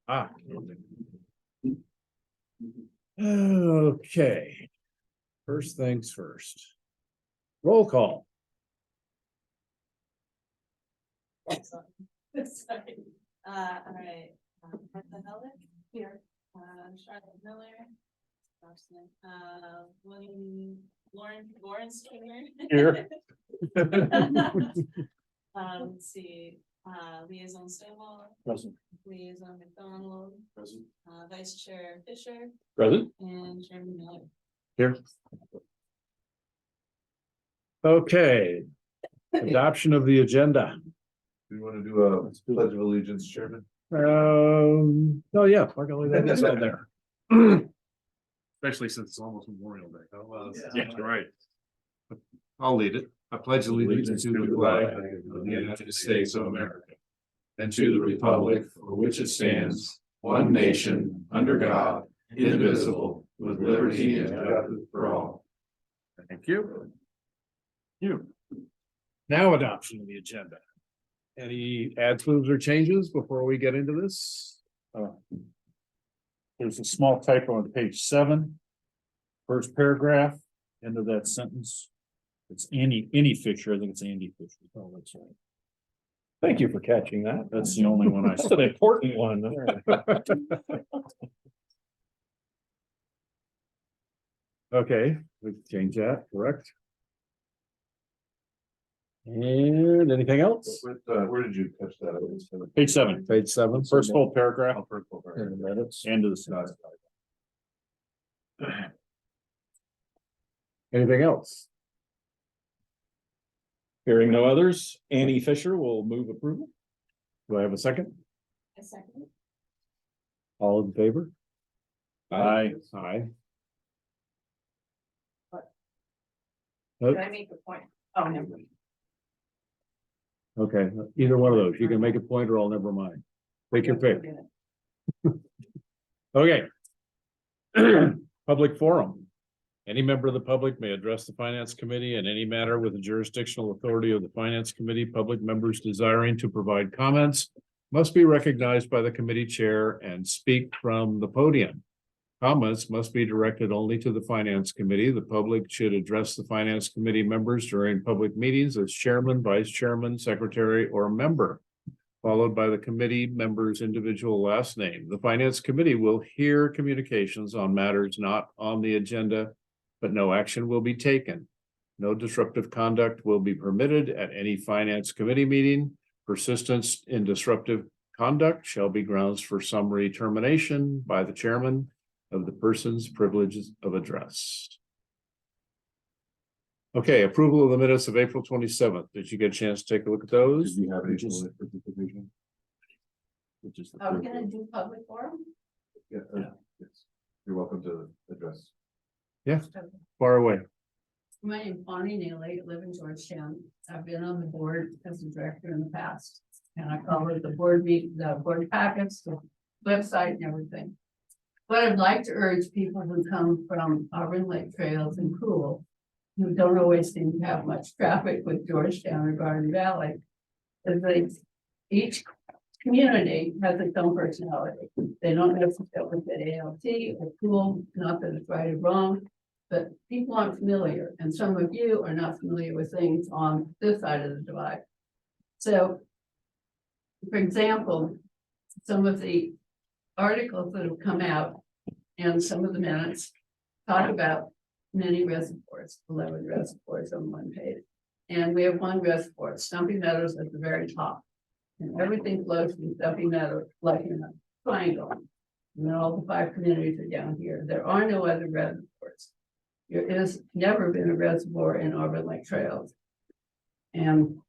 Ah. Okay. First things first. Roll call. Excellent. Sorry. All right. Martha Heller here. Charlotte Miller. Lauren Skinner. Here. Let's see, Liaison Stonewall, Present. Liaison McDonald, Present. Vice Chair Fisher, Present. and Chairman Miller. Here. Okay. Adoption of the agenda. Do you want to do a pledge of allegiance, Chairman? Oh yeah, we're gonna leave that this on there. Especially since it's almost Memorial Day. Yeah, right. I'll lead it. I pledge allegiance to the flag of the United States of America and to the republic for which it stands, one nation, under God, indivisible, with liberty and justice for all. Thank you. Now adoption of the agenda. Any adds, moves, or changes before we get into this? There's a small typo on page 7. First paragraph, end of that sentence. It's any Fisher, I think it's Andy Fisher. Oh, that's right. Thank you for catching that. That's the only one I That's saw. an important one. Okay, we can change that, correct? And anything else? Where did you catch that? Page 7, Page 7. first full paragraph, And minutes. end of the sentence. Anything else? Hearing no others, Annie Fisher will move approval. Do I have a second? A second. All in favor? Aye. Aye. Did I make the point? Oh, never mind. Okay, either one of those. You can make a point or I'll never mind. Take your pick. Okay. Public forum. Any member of the public may address the finance committee in any matter with the jurisdictional authority of the finance committee. Public members desiring to provide comments must be recognized by the committee chair and speak from the podium. Comments must be directed only to the finance committee. The public should address the finance committee members during public meetings as chairman, vice chairman, secretary, or member, followed by the committee member's individual last name. The finance committee will hear communications on matters not on the agenda, but no action will be taken. No disruptive conduct will be permitted at any finance committee meeting. Persistence in disruptive conduct shall be grounds for summary termination by the chairman of the person's privileges of address. Okay, approval of the minutes of April 27th. Did you get a chance to take a look at those? Did you have any? Just- participation? Are we gonna do public forum? Yeah, yes. You're welcome to address. Far away. My name's Bonnie Neely, I live in Georgetown. I've been on the board as a director in the past. And I covered the board the board packets, the website and everything. But I'd like to urge people who come from Auburn Lake Trails and Pool, who don't always seem to have much traffic with Georgetown or Garden Valley, is that each community has its own personality. They don't necessarily fit ALT or Pool, not that it's right or wrong. But people aren't familiar, and some of you are not familiar with things on this side of the divide. So, for example, some of the articles that have come out and some of the minutes talk about many reservoirs, 11 reservoirs on one page. And we have one reservoir, Stumpy Meadows at the very top. And everything flows from Stumpy Meadows like in a triangle. And then all the 5 communities are down here. There are no other reservoirs. There has never been a reservoir in Auburn Lake Trails. And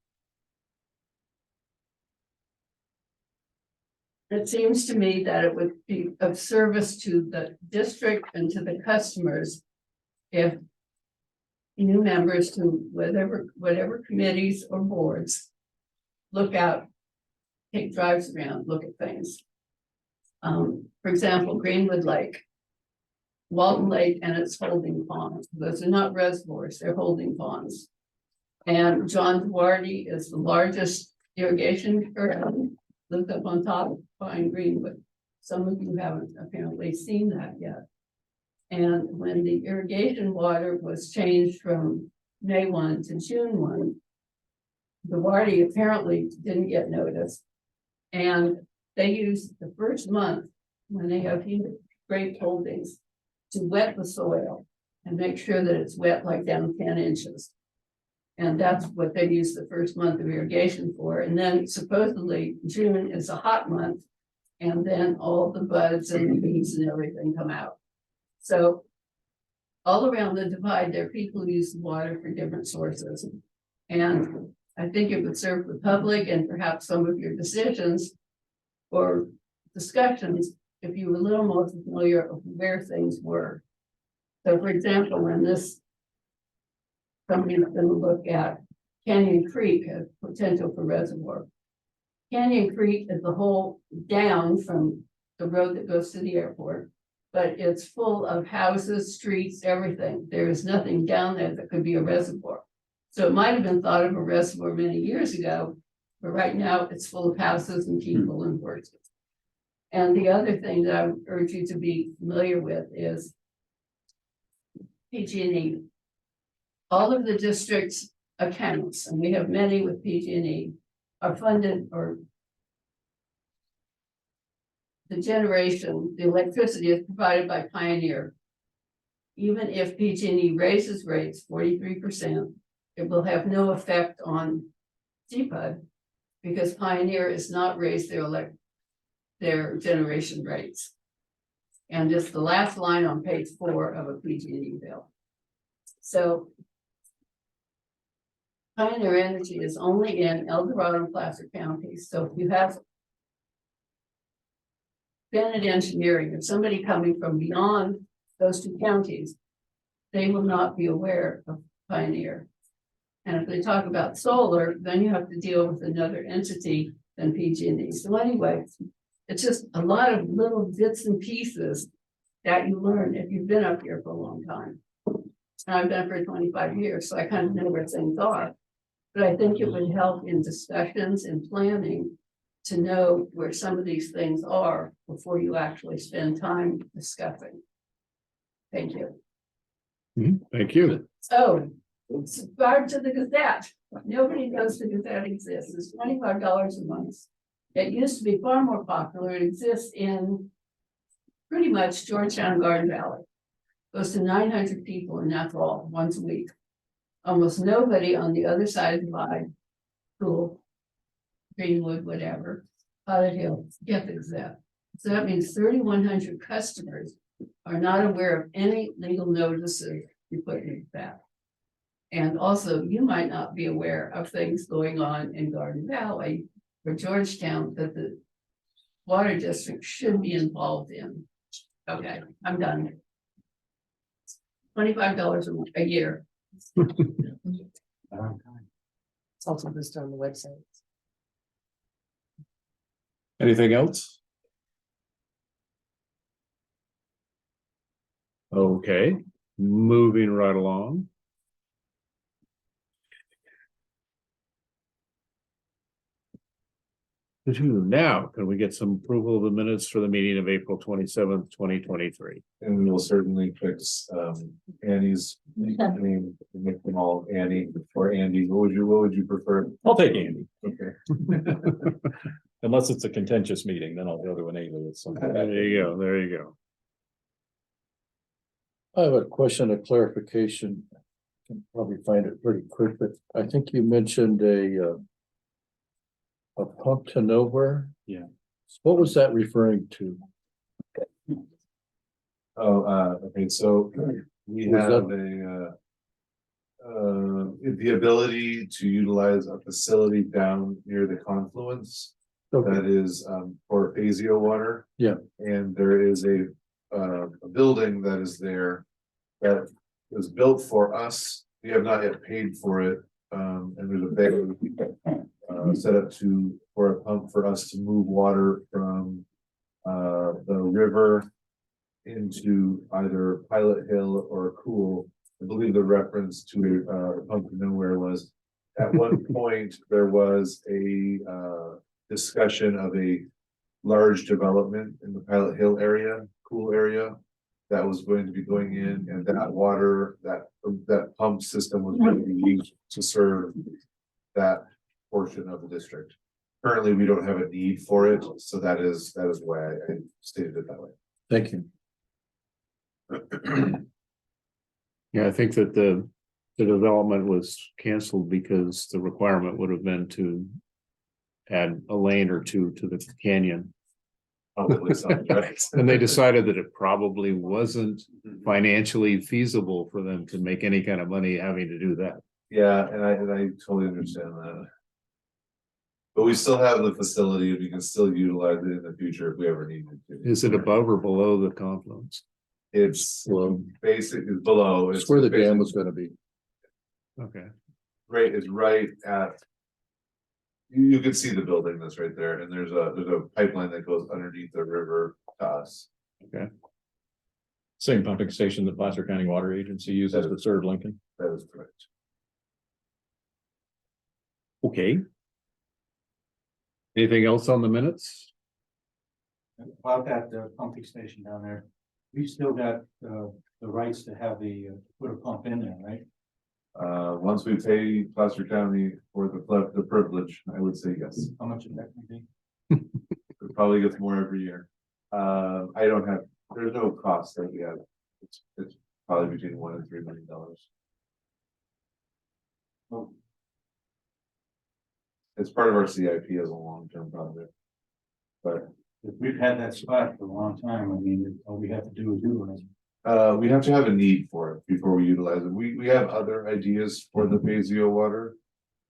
it seems to me that it would be of service to the district and to the customers if new members to whatever committees or boards look out, take drives around, look at things. For example, Greenwood Lake, Walton Lake and its holding ponds. Those are not reservoirs, they're holding ponds. And John Duarte is the largest irrigation lives up on top of Pine Greenwood. Some of you haven't apparently seen that yet. And when the irrigation water was changed from May 1 to June 1, the Wardy apparently didn't get noticed. And they used the first month when they have huge grape holdings to wet the soil and make sure that it's wet like down 10 inches. And that's what they use the first month of irrigation for. And then supposedly June is a hot month. And then all the buds and the leaves and everything come out. So all around the divide, there are people who use water for different sources. And I think it would serve the public and perhaps some of your decisions or discussions if you were a little more familiar of where things were. So for example, when this somebody's going to look at Canyon Creek as potential for reservoir. Canyon Creek is the whole down from the road that goes to the airport, but it's full of houses, streets, everything. There is nothing down there that could be a reservoir. So it might have been thought of a reservoir many years ago, but right now it's full of houses and people and horses. And the other thing that I would urge you to be familiar with is PG&E. All of the district's accounts, and we have many with PG&E, are funded, or the generation, the electricity is provided by Pioneer. Even if PG&E raises rates 43%, it will have no effect on GPUD because Pioneer has not raised their generation rates. And just the last line on page 4 of a PG&E bill. So Pioneer Energy is only in El Dorado and Placer counties. So if you have Bennett Engineering, if somebody coming from beyond those 2 counties, they will not be aware of Pioneer. And if they talk about solar, then you have to deal with another entity than PG&E. So anyway, it's just a lot of little bits and pieces that you learn if you've been up here for a long time. And I've been for 25 years, so I kind of know where things are. But I think it would help in discussions and planning to know where some of these things are before you actually spend time discussing. Thank you. Thank you. Oh, subscribe to the Gazette. Nobody knows the Gazette exists. It's $25 a month. It used to be far more popular. It exists in pretty much Georgetown Garden Valley. Goes to 900 people and that's all, once a week. Almost nobody on the other side of the divide, Cool, Greenwood, whatever, Pilot Hill, get the Gazette. So that means 3,100 customers are not aware of any legal notices you put in that. And also, you might not be aware of things going on in Garden Valley or Georgetown that the water district should be involved in. Okay, I'm done. $25 a year. It's also listed on the website. Anything else? Okay, moving right along. Now, can we get some approval of the minutes for the meeting of April 27th, 2023? And we will certainly fix Annie's name, make them all Annie or Andy. What would you prefer? I'll take Andy, Okay. unless it's a contentious meeting, then I'll go to an alias. There you go, there you go. I have a question of clarification. Can probably find it pretty quick, but I think you mentioned a pump to nowhere. Yeah. What was that referring to? Okay, so we Was have the ability to utilize a facility down near the confluence Okay, that is for phasio water. Yeah. And there is a building that is there that was built for us. We have not yet paid for it. And there's a big set up for a pump for us to move water from the river into either Pilot Hill or Cool. I believe the reference to a pump to nowhere was at one point there was a discussion of a large development in the Pilot Hill area, cool area. That was going to be going in, and that water, that pump system was going to be used to serve that portion of the district. Currently, we don't have a need for it, so that is why I stated it that way. Thank you. Yeah, I think that the development was canceled because the requirement would have been to add a lane or two to the canyon. Probably so, right? And they decided that it probably wasn't financially feasible for them to make any kind of money having to do that. Yeah, and I totally understand that. But we still have the facility, and we can still utilize it in the future if we ever need it to. Is it above or below the confluence? It's Well, basically below. it's where the dam was gonna be. Okay, Right, it's right at. You can see the building that's right there, and there's a pipeline that goes underneath the river to us. Same pumping station that Placer County Water Agency uses to serve Lincoln. That is correct. okay. Anything else on the minutes? About that pumping station down there, we still got the rights to have put a pump in there, right? Once we pay Placer County for the privilege, I would say yes. How much is that gonna be? It probably gets more every year. I don't have, there's no cost that we have. It's probably between $1 and $3 million. Oh, It's part of our CIP as a long-term project. But if we've had that spot for a long time, I mean, all we have to do is do it. we have to have a need for it before we utilize it. We have other ideas for the Fazio water.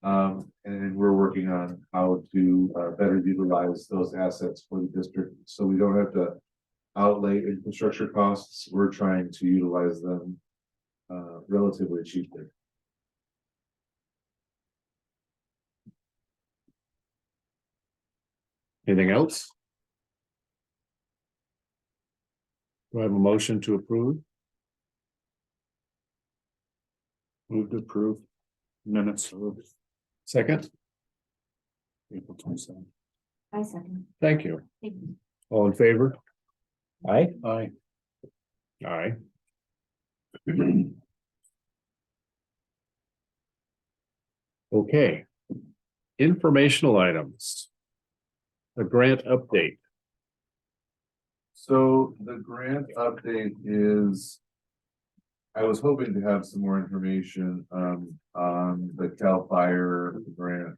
And we're working on how to better utilize those assets for the district, so we don't have to outlay infrastructure costs. We're trying to utilize them relatively cheaply. Anything else? Do I have a motion to approve? Move to approve minutes. Second? April 27th. I second. Thank you. Thank you. All in favor? Aye. Aye. Aye. Okay. Informational items. A grant update. So the grant update is. I was hoping to have some more information on the CAL FIRE grant.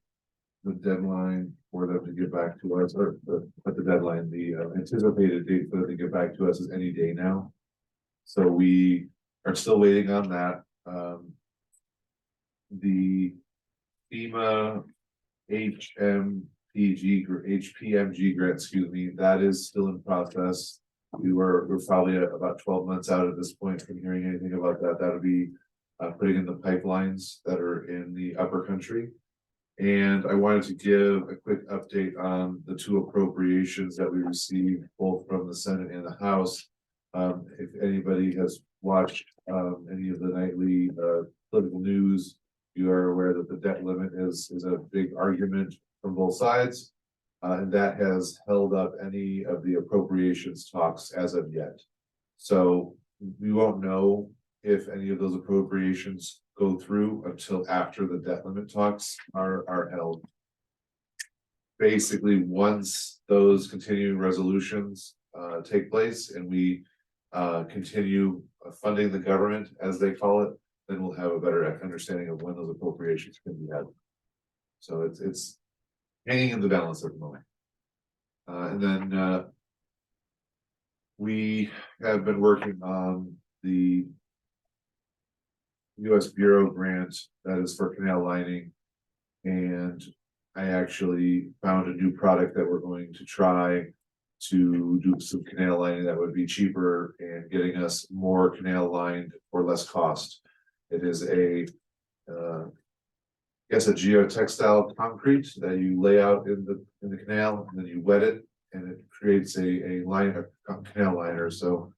The deadline for them to get back to us, or the deadline, the anticipated date for them to get back to us is any day now. So we are still waiting on that. The FEMA HPMG grant, excuse me, that is still in process. We're probably about 12 months out at this point from hearing anything about that. That'll be putting in the pipelines that are in the upper country. And I wanted to give a quick update on the two appropriations that we received both from the Senate and the House. If anybody has watched any of the nightly political news, you are aware that the debt limit is a big argument from both sides. And that has held up any of the appropriations talks as of yet. So we won't know if any of those appropriations go through until after the debt limit talks are held. Basically, once those continuing resolutions take place and we continue funding the government, as they call it, then we'll have a better understanding of when those appropriations can be had. So it's hanging in the balance at the moment. And then we have been working on the US Bureau grant that is for canal lining. And I actually found a new product that we're going to try to do some canal lining that would be cheaper and getting us more canal lined for less cost. It is a geotextile concrete that you lay out in the canal, and then you wet it, and it creates a liner, canal liner. So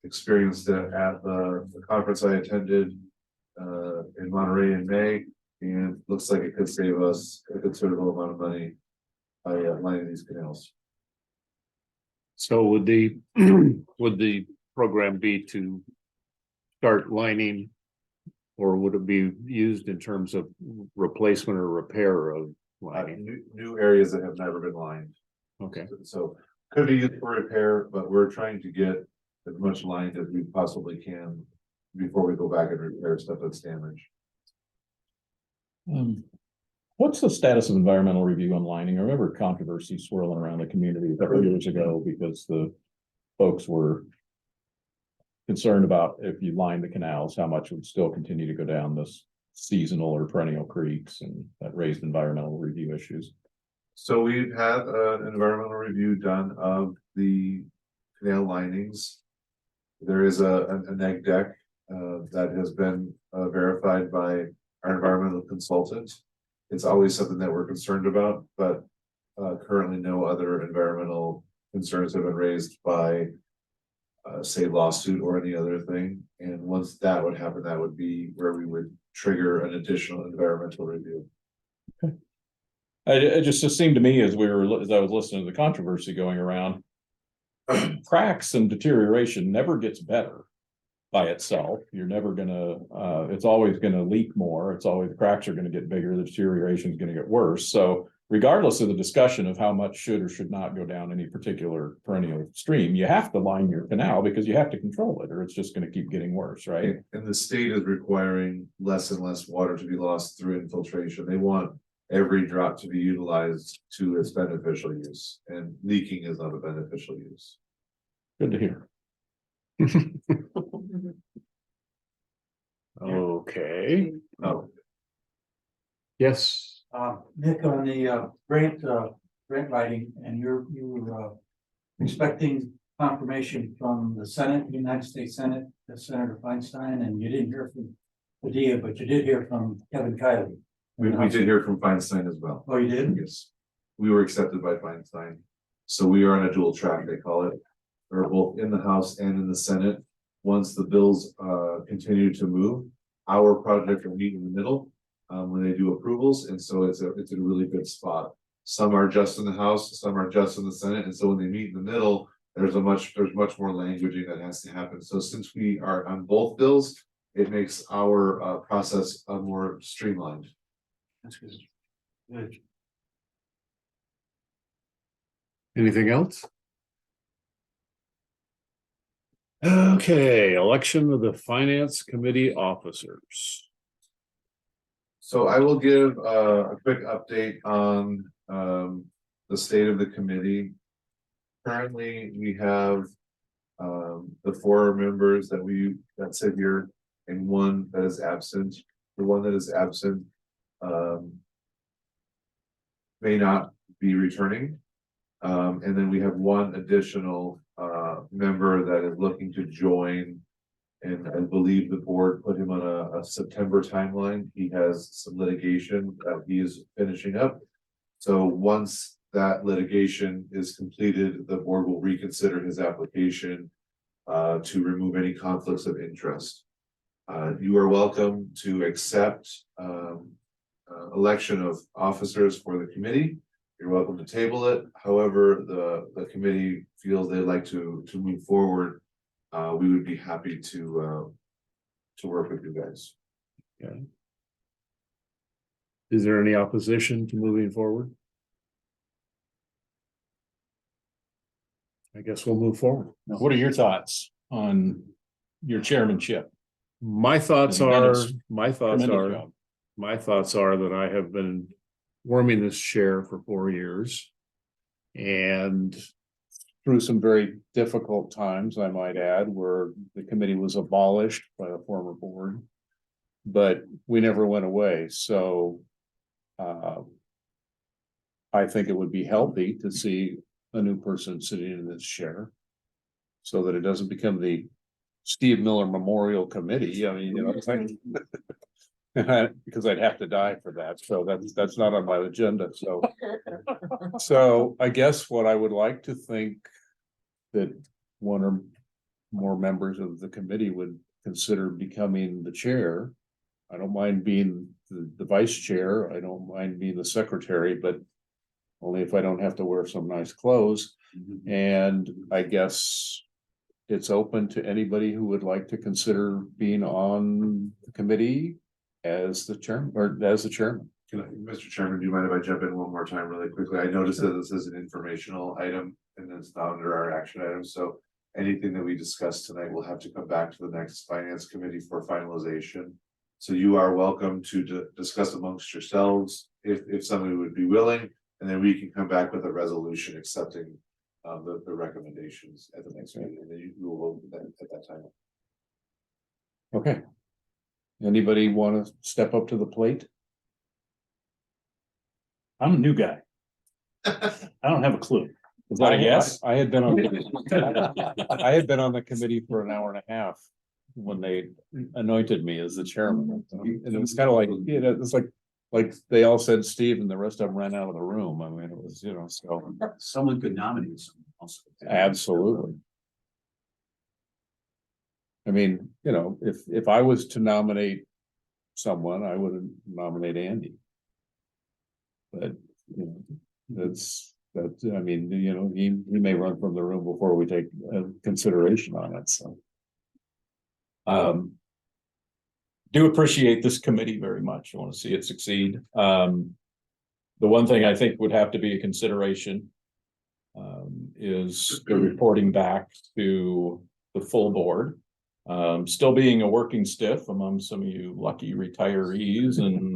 experienced it at the conference I attended in Monterey in May, and looks like it could save us a considerable amount of money by lining these canals. So would the, would the program be to start lining? Or would it be used in terms of replacement or repair of lining? New areas that have never been lined. Okay, So could be used for repair, but we're trying to get as much lined as we possibly can before we go back and repair stuff that's damaged. What's the status of environmental review on lining? I remember controversy swirling around the community a couple of years ago because the folks were concerned about if you line the canals, how much would still continue to go down this seasonal or perennial creeks, and that raised environmental review issues. So we've had an environmental review done of the canal linings. There is a neg deck that has been verified by our environmental consultant. It's always something that we're concerned about, but currently no other environmental concerns have been raised by say lawsuit or any other thing. And once that would happen, that would be where we would trigger an additional environmental review. It just seemed to me as I was listening to the controversy going around, cracks and deterioration never gets better by itself. You're never gonna, it's always gonna leak more. It's always, the cracks are gonna get bigger, the deterioration is gonna get worse. So regardless of the discussion of how much should or should not go down any particular perennial stream, you have to line your canal because you have to control it, or it's just gonna keep getting worse, right? And the state is requiring less and less water to be lost through infiltration. They want every drop to be utilized to its beneficial use, and leaking is not a beneficial use. Good to hear. okay, Oh, yes, Nick, on the grant writing, and you were expecting confirmation from the Senate, the United States Senate, Senator Feinstein, and you didn't hear from Padilla, but you did hear from Kevin Kiley. we did hear from Feinstein as well. Oh, you did? Yes, we were accepted by Feinstein. So we are on a dual track, they call it. We're both in the House and in the Senate. Once the bills continue to move, our project will meet in the middle when they do approvals, and so it's a really good spot. Some are just in the House, some are just in the Senate, and so when they meet in the middle, there's much more languaging that has to happen. So since we are on both bills, it makes our process more streamlined. That's good. Good. anything else? Okay, election of the Finance Committee officers. So I will give a quick update on the state of the committee. Currently, we have the 4 members that sit here and 1 that is absent. The 1 that is absent may not be returning. And then we have 1 additional member that is looking to join. And I believe the board put him on a September timeline. He has some litigation that he is finishing up. So once that litigation is completed, the board will reconsider his application to remove any conflicts of interest. You are welcome to accept election of officers for the committee. You're welcome to table it. However, the committee feels they'd like to move forward. We would be happy to work with you guys. Okay. Is there any opposition to moving forward? I guess we'll move forward. What are your thoughts on your chairmanship? My thoughts And are, Dennis, my thoughts Tremendous are, job. my thoughts are that I have been warming this chair for 4 years. And through some very difficult times, I might add, where the committee was abolished by the former board. But we never went away, so I think it would be healthy to see a new person sitting in this chair. So that it doesn't become the Steve Miller Memorial Committee. I mean, you know, it's like because I'd have to die for that, so that's not on my agenda, so I guess what I would like to think that 1 or more members of the committee would consider becoming the chair. I don't mind being the vice chair, I don't mind being the secretary, but only if I don't have to wear some nice clothes. And I guess it's open to anybody who would like to consider being on the committee as the chairman or as the chairman. Mr. Chairman, do you mind if I jump in one more time really quickly? I noticed that this is an informational item and it's not under our action items, so anything that we discuss tonight will have to come back to the next finance committee for finalization. So you are welcome to discuss amongst yourselves if somebody would be willing, and then we can come back with a resolution accepting the recommendations at the next meeting, and then you will vote at that time. Okay. Anybody want to step up to the plate? I'm a new guy. I don't have a clue. Is that a yes? I had been on, I had been on the committee for an hour and a half when they anointed me as the chairman. And it was kind of like, you know, it's like they all said Steve and the rest of them ran out of the room. I mean, it was, you know, so. Someone could nominate someone else. Absolutely. I mean, you know, if I was to nominate someone, I would nominate Andy. But, you know, that's, I mean, you know, he may run from the room before we take consideration on it, so. Do appreciate this committee very much. I want to see it succeed. The one thing I think would have to be a consideration is the reporting back to the full board. Still being a working stiff among some of you lucky retirees and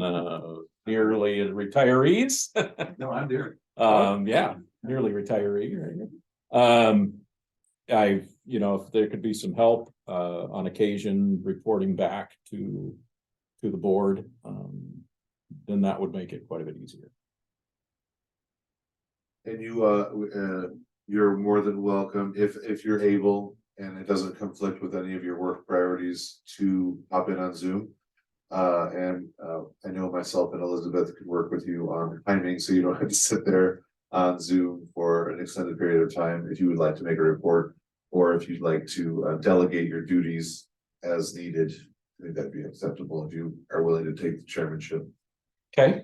nearly retirees. No, I'm there. Yeah, nearly retiree. Right? You know, if there could be some help on occasion reporting back to the board, then that would make it quite a bit easier. And you're more than welcome if you're able and it doesn't conflict with any of your work priorities to hop in on Zoom. I know myself and Elizabeth could work with you on timing, so you don't have to sit there on Zoom for an extended period of time if you would like to make a report, or if you'd like to delegate your duties as needed. I think that'd be acceptable if you are willing to take the chairmanship. Okay.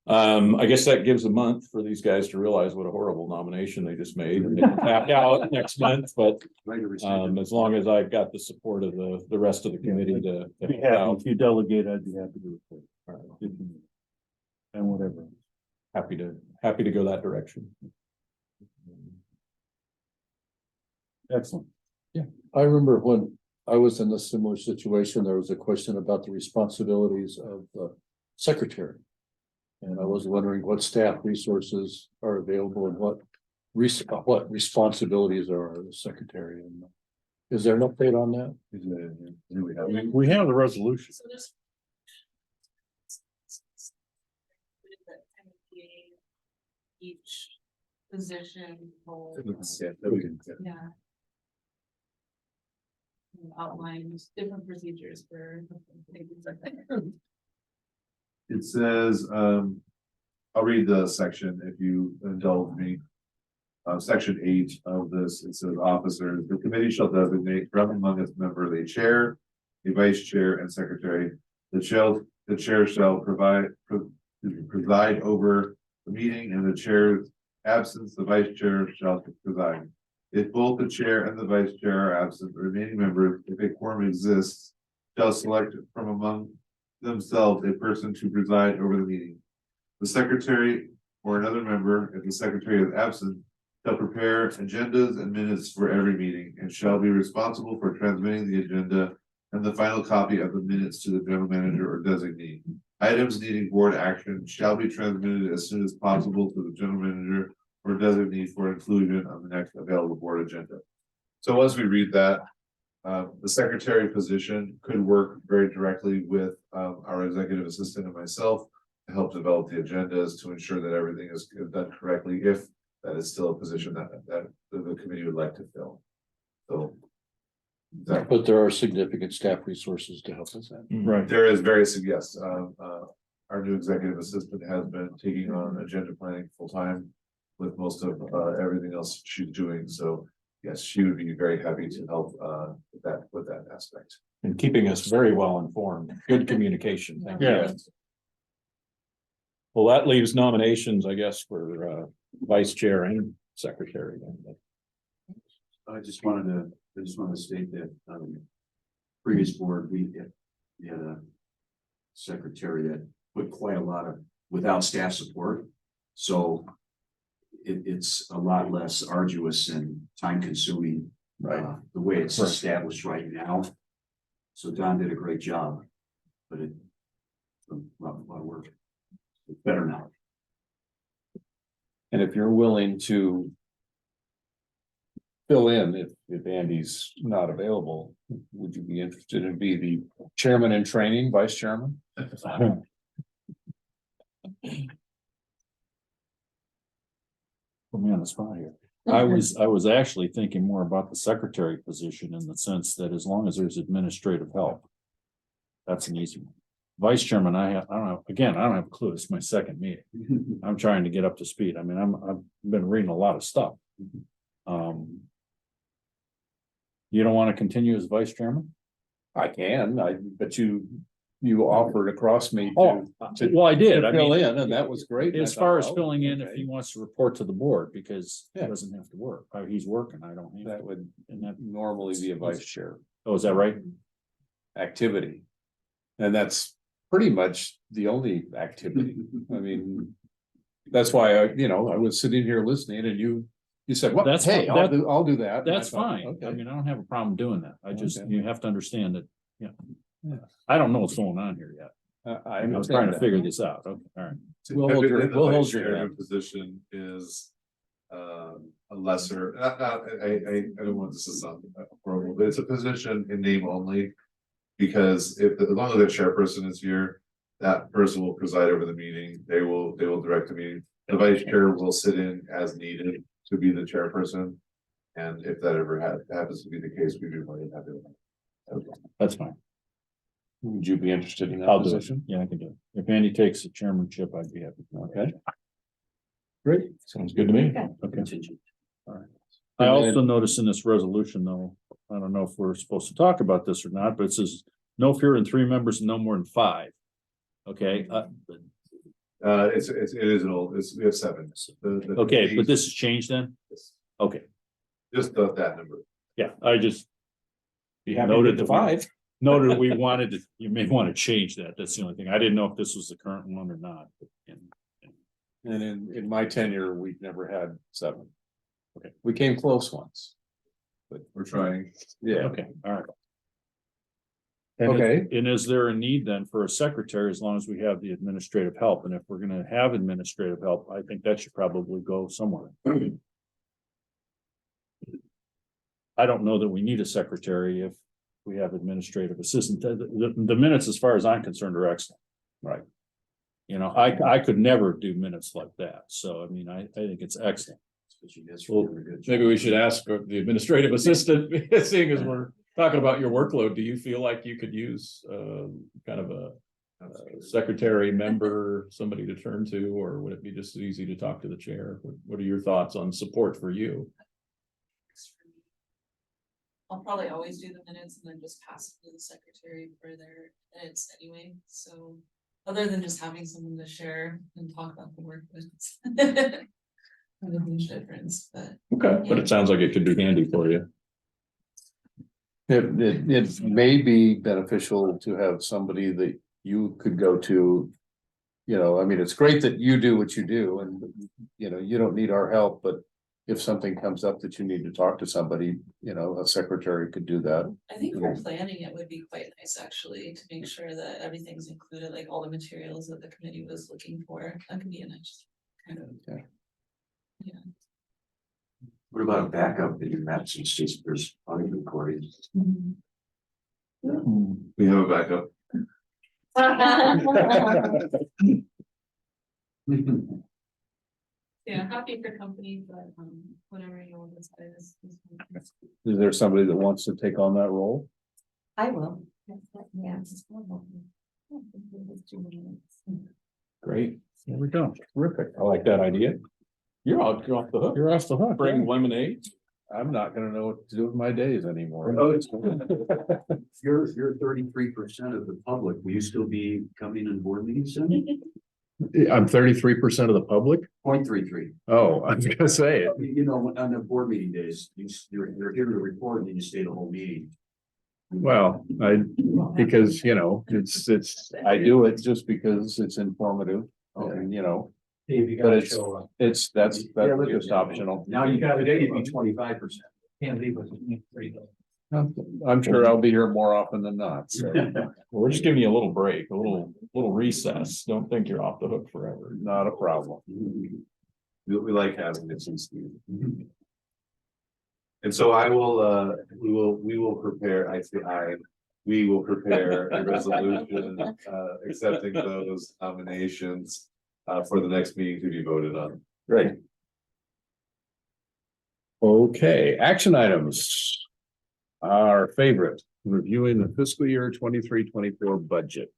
I guess that gives a month for these guys to realize what a horrible nomination they just made and they can tap out next month, but as long as I've got the support of the rest of the committee to Be help happy. out, If you delegate, I'd be happy to report. And whatever. happy to go that direction. Excellent. I remember when I was in a similar situation, there was a question about the responsibilities of the secretary. And I was wondering what staff resources are available and what responsibilities are the secretary. And is there an update on that? We have the resolution. So this. Each position holds, yeah. Outlines different procedures for things like that. It says, I'll read the section if you indulge me. Section 8 of this, it says officers, the committee shall designate from among its members a chair, a vice chair, and secretary. The chair shall preside over the meeting, and the chair's absence, the vice chair shall preside. If both the chair and the vice chair are absent, the remaining members, if a quorum exists, shall select from among themselves a person to preside over the meeting. The secretary or another member, if the secretary is absent, shall prepare agendas and minutes for every meeting and shall be responsible for transmitting the agenda and the final copy of the minutes to the general manager or designee. Items needing board action shall be transmitted as soon as possible to the general manager or designee for inclusion on the next available board agenda. So once we read that, the secretary position could work very directly with our executive assistant and myself to help develop the agendas to ensure that everything is done correctly, if that is still a position that the committee would like to fill. So. But there are significant staff resources to help us out. Right. There is various, yes, our new executive assistant has been taking on agenda planning full time with most of everything else she's doing. So yes, she would be very happy to help with that aspect. And keeping us very well informed, good communication. Thank you. Yeah. Well, that leaves nominations, I guess, for vice chair and secretary. I just wanted to state that, previous board, we had a secretary that put quite a lot of, without staff support. So it's a lot less arduous and time consuming, the way it's Right. established right now. So Don did a great job, but it's a lot of work. It's better now. And if you're willing to fill in if Andy's not available, would you be interested in be the chairman in training, vice chairman? Put me on the spot here. I was actually thinking more about the secretary position in the sense that as long as there's administrative help. That's an easy one. Vice chairman, I don't know, again, I don't have a clue. It's my second meeting. I'm trying to get up to speed. I mean, I've been reading a lot of stuff. You don't want to continue as vice chairman? I can, but you offered across me Oh, to well, I did. I fill mean, in, and that was great. And I as thought, far as well, filling in, if okay. he wants to report to the board, because he Yeah. doesn't have to work. He's working, I don't. have That to. would And that, normally be a vice chair oh, is that right? activity. And that's pretty much the only activity. I mean, that's why I was sitting here listening and you said, well, That's hey, fine. I'll do that. And I That's thought, fine. I Okay. mean, I don't have a problem doing that. I just, Okay. you have to understand that, Yeah. I don't know what's going on here yet. I I was trying to figure this out. Okay, all right. We'll hold your- Typically, the we'll hold vice your chairman hand. Position is a lesser, I don't want this to sound horrible, but it's a position in name only. Because if, as long as the chairperson is here, that person will preside over the meeting, they will direct the meeting. The vice chair will sit in as needed to be the chairperson. And if that ever happens to be the case, we do want to have it. That's fine. Would you be interested in that I'll do it. position? Yeah, I can do it. If Andy takes the chairmanship, I'd be happy. Okay. Great, sounds good to me. Okay. All right. I also noticed in this resolution, though, I don't know if we're supposed to talk about this or not, but it says no fewer than 3 members and no more than 5. Okay, It is an old, we have 7. okay, but this has changed then? Okay, Just that number. yeah, I just Be happy noted with that the 5. noted we wanted to, you may want to change that. That's the only thing. I didn't know if this was the current one or not. And in my tenure, we've never had 7. Okay, we came close once. But we're trying. Yeah. Okay, all right. Okay. And is there a need then for a secretary as long as we have the administrative help? And if we're gonna have administrative help, I think that should probably go somewhere. I don't know that we need a secretary if we have administrative assistant. The minutes, as far as I'm concerned, are excellent. Right. You know, I could never do minutes like that. So, I mean, I think it's excellent. Well, maybe we should ask the administrative assistant, seeing as we're talking about your workload, do you feel like you could use kind of a secretary member, somebody to turn to, or would it be just as easy to talk to the chair? What are your thoughts on support for you? I'll probably always do the minutes and then just pass it to the secretary for their minutes anyway, so. Other than just having someone to share and talk about the work with. A huge difference, but. Okay, but it sounds like it could be handy for you. It may be beneficial to have somebody that you could go to. You know, I mean, it's great that you do what you do and, you don't need our help, but if something comes up that you need to talk to somebody, a secretary could do that. I think for planning, it would be quite nice actually to make sure that everything's included, like all the materials that the committee was looking for. That could be a nice kind of. Okay. Yeah. What about a backup in your absence, just there's audio recording? We have a backup. Yeah, happy for company, but whatever you want to say is. Is there somebody that wants to take on that role? I will. Yeah. Great, There we go. Terrific. I like that idea. You're off the hook. You're off the hook. Bring yeah. lemonade. I'm not gonna know what to do with my days anymore. You're 33% of the public. Will you still be coming in board meetings soon? I'm 33% of the public? 0.33. Oh, I was gonna say it. You know, on the board meeting days, you're here to report and then you stay the whole meeting. Well, because, you know, I do it just because it's informative and, you know, Dave, you but gotta it's, show up. that's just optional. Now you got, today it'd be 25%. Can't leave us. Free. I'm sure I'll be here more often than not, so We're just giving you a little break, a little recess. Don't think you're off the hook forever. not a problem. We like having it since. And so I will, we will prepare, we will prepare a resolution, accepting those nominations. For the next meeting to be voted on. Great. Okay, action items. Our favorite, reviewing the fiscal year 23-24 budget.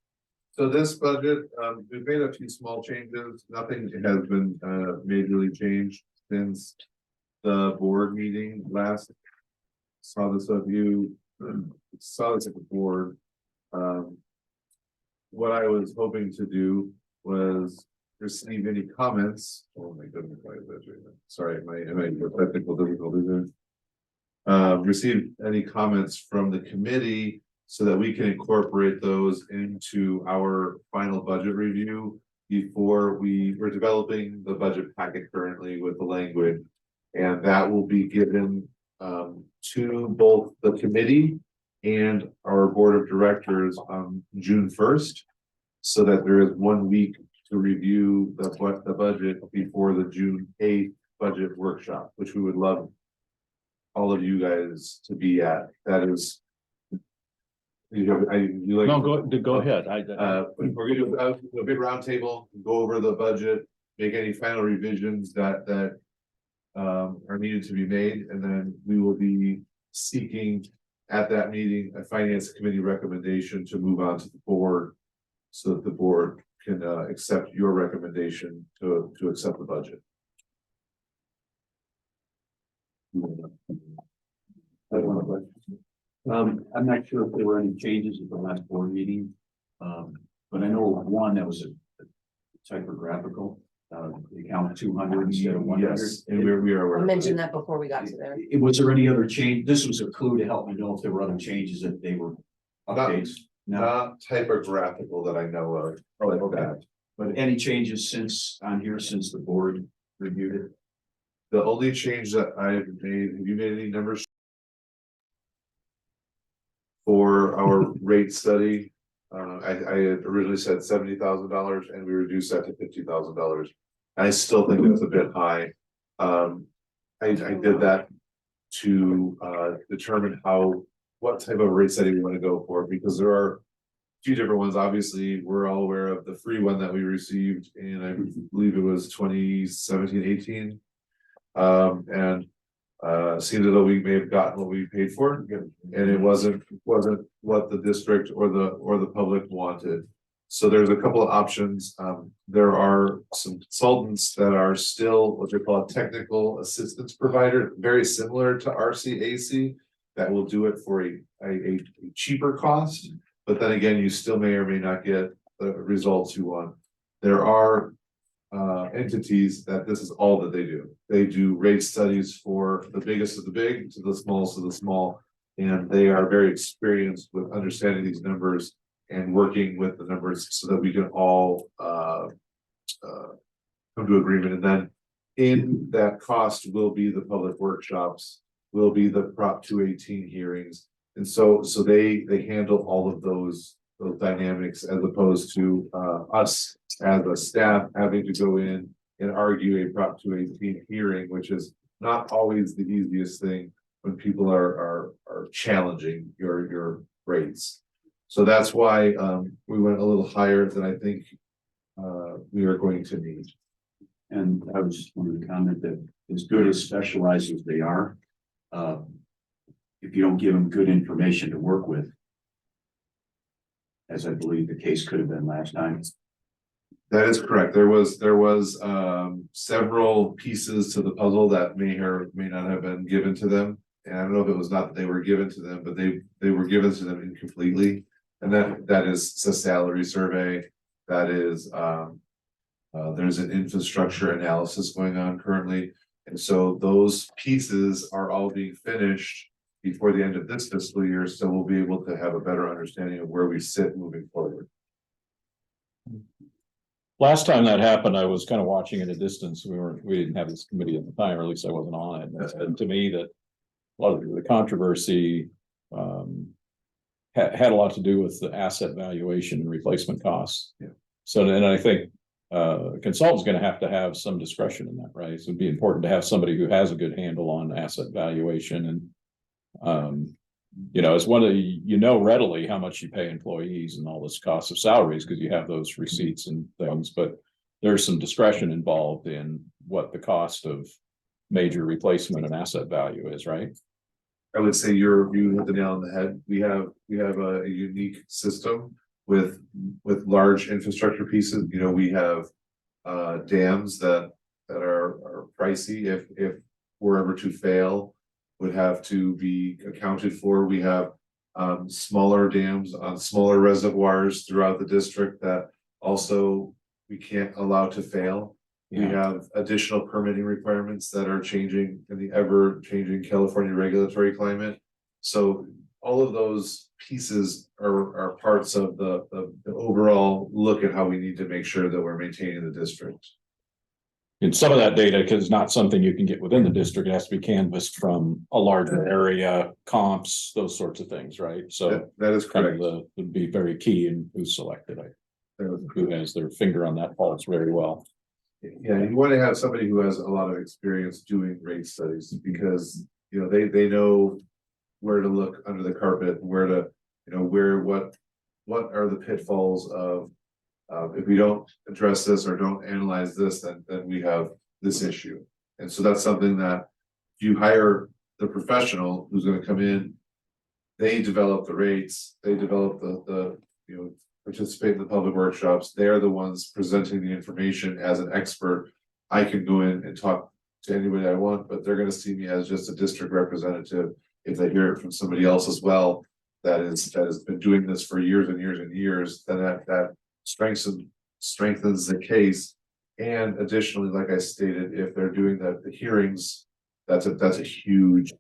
So this budget, we've made a few small changes. Nothing has been majorly changed since the board meeting last. Saw this of you, saw this at the board. What I was hoping to do was receive any comments. Oh my goodness, why is that doing that? Sorry, am I technical difficulties there? Receive any comments from the committee so that we can incorporate those into our final budget review before we're developing the budget packet currently with the language. And that will be given to both the committee and our board of directors on June 1st. So that there is 1 week to review the budget before the June 8th budget workshop, which we would love all of you guys to be at. That is. You like. No, go ahead. We're gonna do a big round table, go over the budget, make any final revisions that are needed to be made, and then we will be seeking at that meeting a finance committee recommendation to move on to the board. So that the board can accept your recommendation to accept the budget. I'm not sure if there were any changes at the last board meeting. But I know one that was a typographical, the account 200 instead of 100. Yes, and we are aware I of mentioned that. that before we got to there. Was there any other change? This was a clue to help me know if there were other changes that they were updates. No, Not typographical that I know of. oh, okay. But any changes since on here since the board reviewed it? The only change that I've made, have you made any numbers? For our rate study, I had originally said $70,000 and we reduced that to $50,000. I still think that's a bit high. I did that to determine what type of rate study we want to go for, because there are a few different ones. Obviously, we're all aware of the free one that we received, and I believe it was 2017-18. And seemed as though we may have gotten what we paid for, and it wasn't what the district or the public wanted. So there's a couple of options. There are some consultants that are still what they call a technical assistance provider, very similar to RCAC, that will do it for a cheaper cost. But then again, you still may or may not get the results you want. There are entities that this is all that they do. They do rate studies for the biggest of the big to the smallest of the small, and they are very experienced with understanding these numbers and working with the numbers so that we can all come to agreement. And then in that cost will be the public workshops, will be the Prop 218 hearings. And so they handle all of those dynamics, as opposed to us as a staff having to go in and argue a Prop 218 hearing, which is not always the easiest thing when people are challenging your rates. So that's why we went a little higher than I think we are going to need. And I was just wanted to comment that as good as specialized as they are, if you don't give them good information to work with, as I believe the case could have been last time. That is correct. There was several pieces to the puzzle that may or may not have been given to them. And I don't know if it was not that they were given to them, but they were given to them incompletely. And that is a salary survey. That is There's an infrastructure analysis going on currently. And so those pieces are all being finished before the end of this fiscal year. So we'll be able to have a better understanding of where we sit moving forward. Last time that happened, I was kind of watching at a distance. We didn't have this committee at the time, or at least I wasn't on it. And it said to me that a lot of the controversy had a lot to do with the asset valuation and replacement costs. Yeah. So then I think a consultant's going to have some discretion in that, right? So it'd be important to have somebody who has a good handle on asset valuation. And you know, it's one of readily how much you pay employees and all this cost of salaries because you have those receipts and things, but there's some discretion involved in what the cost of major replacement and asset value is, right? I would say you hit the nail on the head. We have a unique system with large infrastructure pieces. You know, we have dams that are pricey if we're ever to fail, would have to be accounted for. We have smaller dams on smaller reservoirs throughout the district that also we can't allow to fail. We have additional permitting requirements that are changing in the ever-changing California regulatory climate. So all of those pieces are parts of the overall look at how we need to make sure that we're maintaining the district. And some of that data, because it's not something you can get within the district, it has to be canvassed from a larger area, comps, those sorts of things, right? So that is correct. Would be very key in who's selected, who has their finger on that pulse very well. Yeah, you want to have somebody who has a lot of experience doing rate studies because, you know, they know where to look under the carpet, where to, you know, what are the pitfalls of if we don't address this or don't analyze this, then we have this issue. And so that's something that you hire the professional who's going to come in, they develop the rates, they develop the you know, participate in the public workshops. They're the ones presenting the information as an expert. I can go in and talk to anybody I want, but they're going to see me as just a district representative. If they hear it from somebody else as well, that has been doing this for years and years and years, then that strengthens the case. And additionally, like I stated, if they're doing the hearings, that's a huge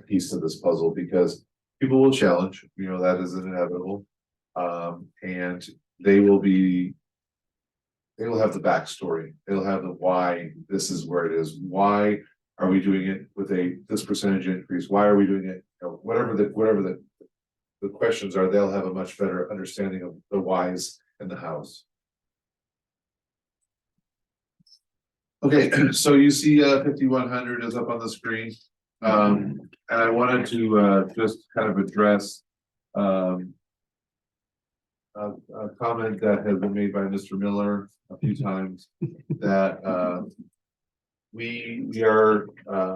piece of this puzzle because people will challenge, you know, that is inevitable. And they will have the backstory. They'll have the why this is where it is. Why are we doing it with this percentage increase? Why are we doing it? You know, whatever the questions are, they'll have a much better understanding of the whys and the hows. Okay, so you see 5100 is up on the screen. And I wanted to just kind of address a comment that has been made by Mr. Miller a few times that we are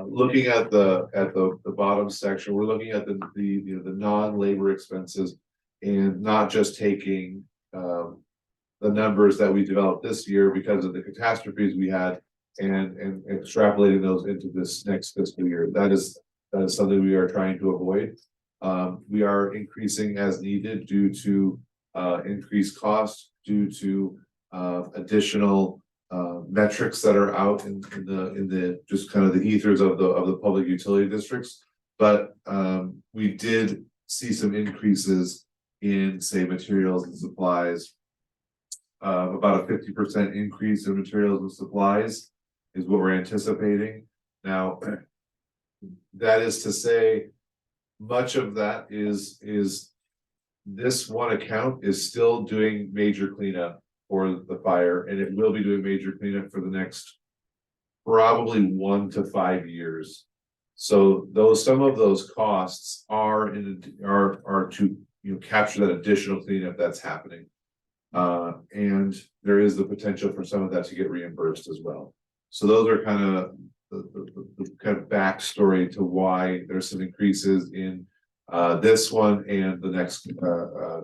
looking at the bottom section. We're looking at the non-labor expenses and not just taking the numbers that we developed this year because of the catastrophes we had and extrapolating those into this next fiscal year. That is something we are trying to avoid. We are increasing as needed due to increased costs, due to additional metrics that are out in the just kind of the ethers of the public utility districts. But we did see some increases in, say, materials and supplies. About a 50% increase in materials and supplies is what we're anticipating. Now, that is to say, much of that is this one account is still doing major cleanup for the fire, and it will be doing major cleanup for the next probably 1 to 5 years. So some of those costs are to capture that additional cleanup that's happening. And there is the potential for some of that to get reimbursed as well. So those are kind of the kind of backstory to why there's some increases in this one and the next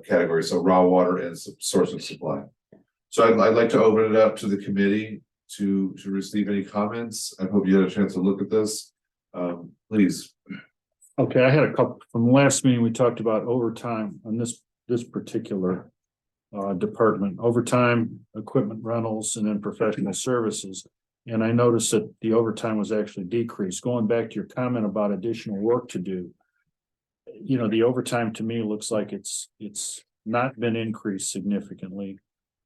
category. So raw water and source of supply. So I'd like to open it up to the committee to receive any comments. I hope you had a chance to look at this. Please. Okay, I had a couple from the last meeting. We talked about overtime on this particular department, overtime, equipment rentals, and then professional services. And I noticed that the overtime was actually decreased. Going back to your comment about additional work to do. You know, the overtime to me looks like it's not been increased significantly.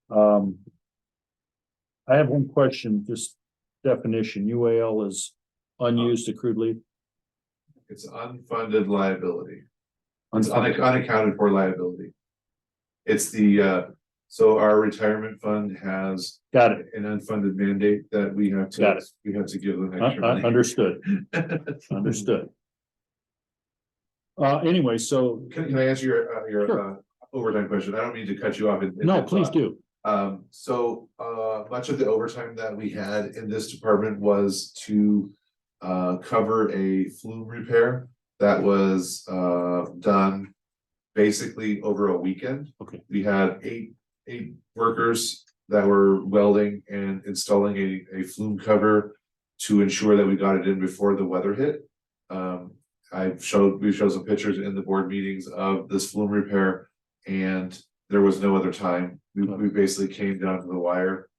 I have one question, just definition, UAL is unused accrued leave. It's unfunded liability. It's unaccounted for liability. It's the, so our retirement fund has Got it. an unfunded mandate that we have Got to, it. we have to give them extra money. Understood, understood. Anyway, so, Can I answer your Sure. overtime question? I don't mean to cut you off. no, please do. So much of the overtime that we had in this department was to cover a flume repair that was done basically over a weekend. Okay. We had eight workers that were welding and installing a flume cover to ensure that we got it in before the weather hit. we showed some pictures in the board meetings of this flume repair, and there was no other time. We basically came down to the wire.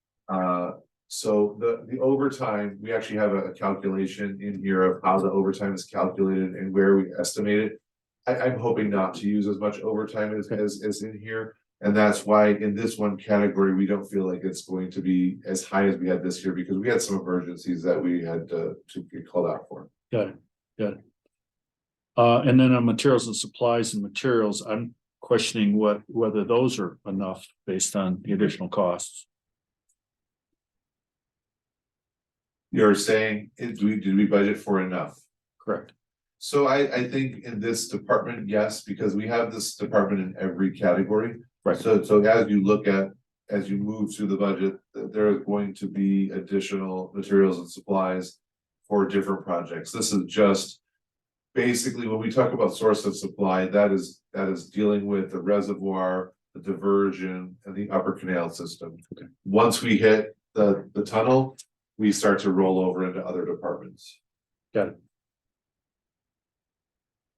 So the overtime, we actually have a calculation in here of how the overtime is calculated and where we estimate it. I'm hoping not to use as much overtime as in here. And that's why in this one category, we don't feel like it's going to be as high as we had this year, because we had some emergencies that we had to get called out for. Got it. And then on materials and supplies and materials, I'm questioning whether those are enough based on the additional costs. You're saying, did we budget for enough? Correct. So I think in this department, yes, because we have this department in every category. Right. So as you move through the budget, there are going to be additional materials and supplies for different projects. This is just basically when we talk about source of supply, that is dealing with the reservoir, the diversion, and the upper canal system. Okay. Once we hit the tunnel, we start to roll over into other departments. Got it.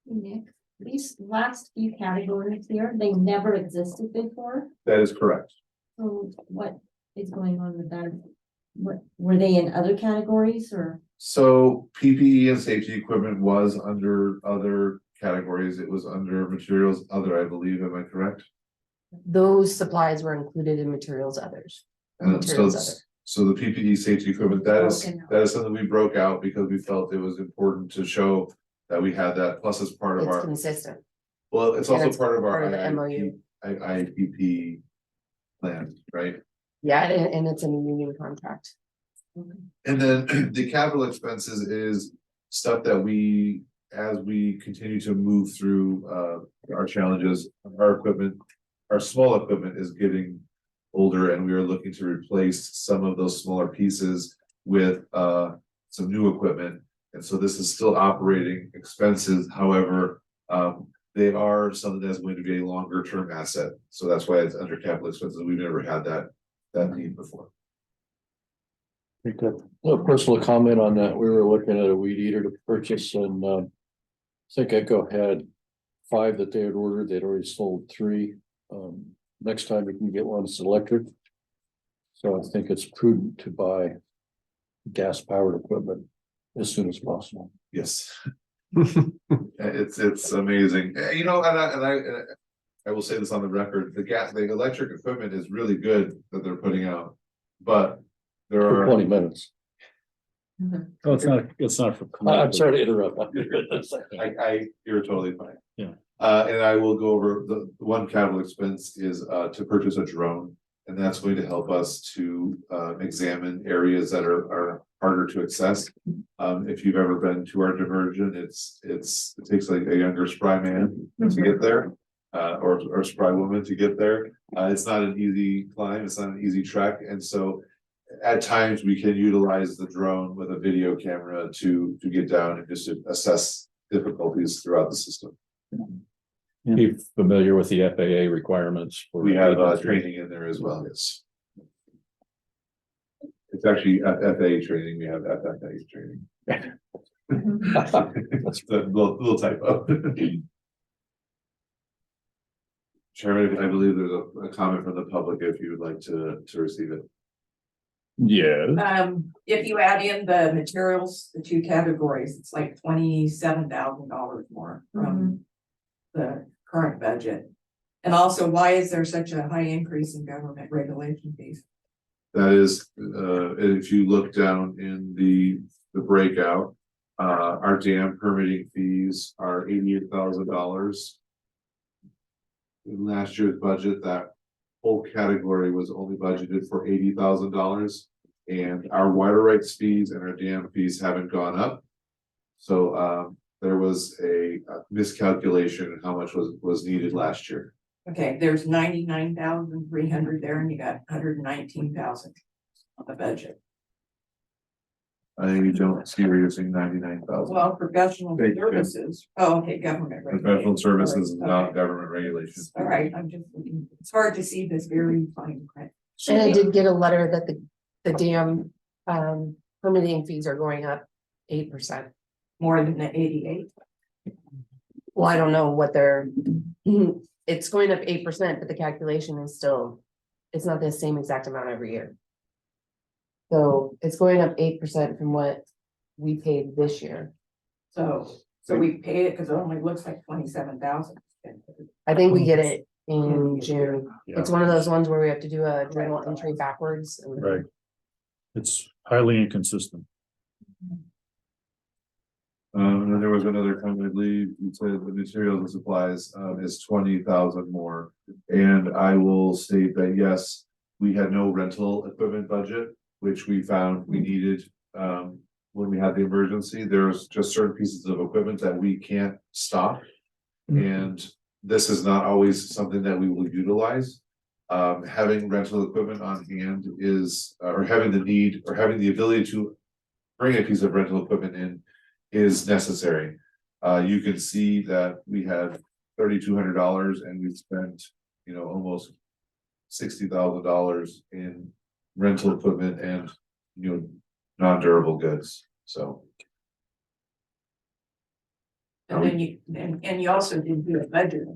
Nick, these last few categories here, they never existed before, That is correct. so what is going on with that? What, were they in other categories or? So PPE and safety equipment was under other categories. It was under materials other, I believe. Am I correct? Those supplies were included in materials others. So the PPE safety equipment, that is Okay. something we broke out because we felt it was important to show that we had that, plus as part of It's our, consistent. well, it's and also it's part of our part of the MOU. IPP plan, right? Yeah, and it's in the union contract. And then the capital expenses is stuff that we, as we continue to move through our challenges, our equipment, our small equipment is getting older, and we are looking to replace some of those smaller pieces with some new equipment. And so this is still operating expenses. However, they are something that's going to be a longer term asset. So that's why it's under capital expenses. We've never had that need before. Very good. A personal comment on that. We were looking at a weed eater to purchase, and I think Echo had 5 that they had ordered. They'd already sold 3. Next time we can get one that's electric. So I think it's prudent to buy gas powered equipment as soon as possible. Yes. It's amazing. You know, and I will say this on the record, the electric equipment is really good that they're putting out, but there For are 20 minutes. Oh, it's not for. I'm sorry to interrupt. you're totally fine. Yeah. And I will go over the one capital expense is to purchase a drone, and that's going to help us to examine areas that are harder to access. If you've ever been to our diversion, it takes like a younger spry man to get there, or spry woman to get there. It's not an easy climb, it's not an easy trek, and so at times we can utilize the drone with a video camera to get down and just to assess difficulties throughout the system. Be familiar with the FAA requirements for. We have training in there as well, yes. It's actually FAA training, we have FFA training. That's a little typo. Chairman, I believe there's a comment from the public if you would like to receive it. Yeah. If you add in the materials, the two categories, it's like $27,000 more from the current budget. And also, why is there such a high increase in government regulation fees? That is, if you look down in the breakout, our dam permitting fees are $88,000. In last year's budget, that whole category was only budgeted for $80,000. And our water rights fees and our dam fees haven't gone up. So there was a miscalculation in how much was needed last year. Okay, there's 99,300 there, and you got 119,000 on the budget. I don't see where you're saying 99,000. Well, professional Thank you. services. Oh, okay, government. Professional regulation. services is All not right, government regulation. all right, I'm just, it's hard to see this very fine print. And I did get a letter that the dam permitting fees are going up 8%. More than the 88. Well, I don't know what they're, it's going up 8%, but the calculation is still, it's not the same exact amount every year. So it's going up 8% from what we paid this year. So we pay it because it only looks like 27,000. I think we get it in June. Yeah. It's one of those ones where we have to do a journal entry backwards. and- Right. It's highly inconsistent. And then there was another comment, I believe, you said the materials and supplies is 20,000 more. And I will state that, yes, we had no rental equipment budget, which we found we needed when we had the emergency. There's just certain pieces of equipment that we can't stop. And this is not always something that we will utilize. Having rental equipment on hand is, or having the need, or having the ability to bring a piece of rental equipment in is necessary. You can see that we had $3,200 and we spent, almost $60,000 in rental equipment and, non-durable goods, so. And then you also did do a budget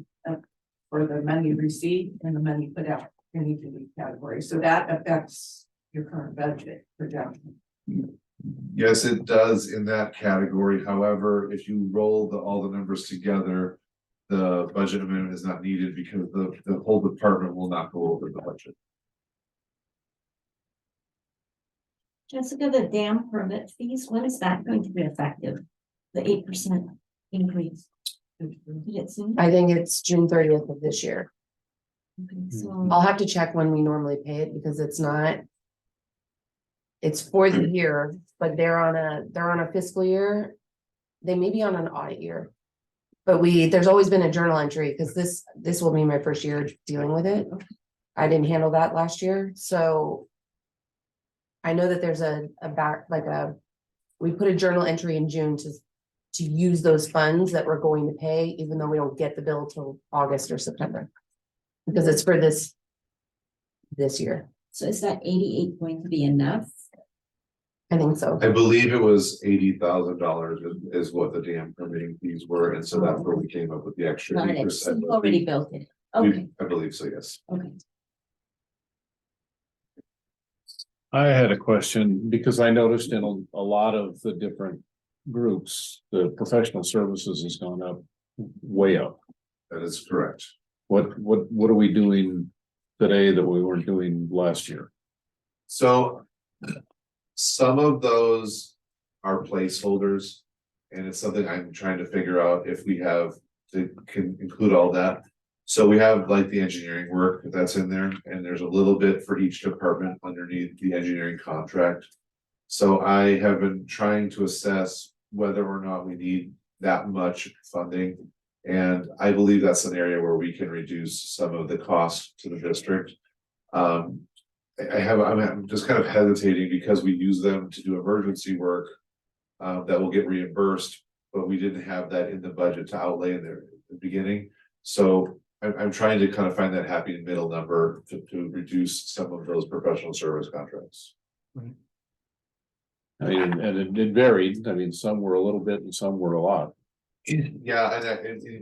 for the money received and the money put out in each of these categories. So that affects your current budget projection. Yes, it does in that category. However, if you roll all the numbers together, the budget amendment is not needed because the whole department will not go over the budget. Jessica, the dam permit fees, when is that going to be effective? The 8% increase? Did it seem? I think it's June 30th of this year. Okay, so, I'll have to check when we normally pay it because it's not. It's for the year, but they're on a fiscal year. They may be on an audit year. But there's always been a journal entry because this will be my first year dealing with it. I didn't handle that last year, so. I know that there's we put a journal entry in June to use those funds that we're going to pay, even though we don't get the bill till August or September. Because it's for this year. so is that 88 going to be enough? I think so. I believe it was $80,000 is what the dam permitting fees were, and so that's where we came up with the extra Got it, so 8%. you already built it. Okay, I believe so, yes. okay. I had a question because I noticed in a lot of the different groups, the professional services has gone up way up. That is correct. What are we doing today that we weren't doing last year? So some of those are placeholders, and it's something I'm trying to figure out if we can include all that. So we have like the engineering work that's in there, and there's a little bit for each department underneath the engineering contract. So I have been trying to assess whether or not we need that much funding. And I believe that's an area where we can reduce some of the cost to the district. I'm just kind of hesitating because we use them to do emergency work that will get reimbursed, but we didn't have that in the budget to outlay in the beginning. So I'm trying to kind of find that happy middle number to reduce some of those professional service contracts. I mean, and it varied. I mean, some were a little bit and some were a lot. Yeah,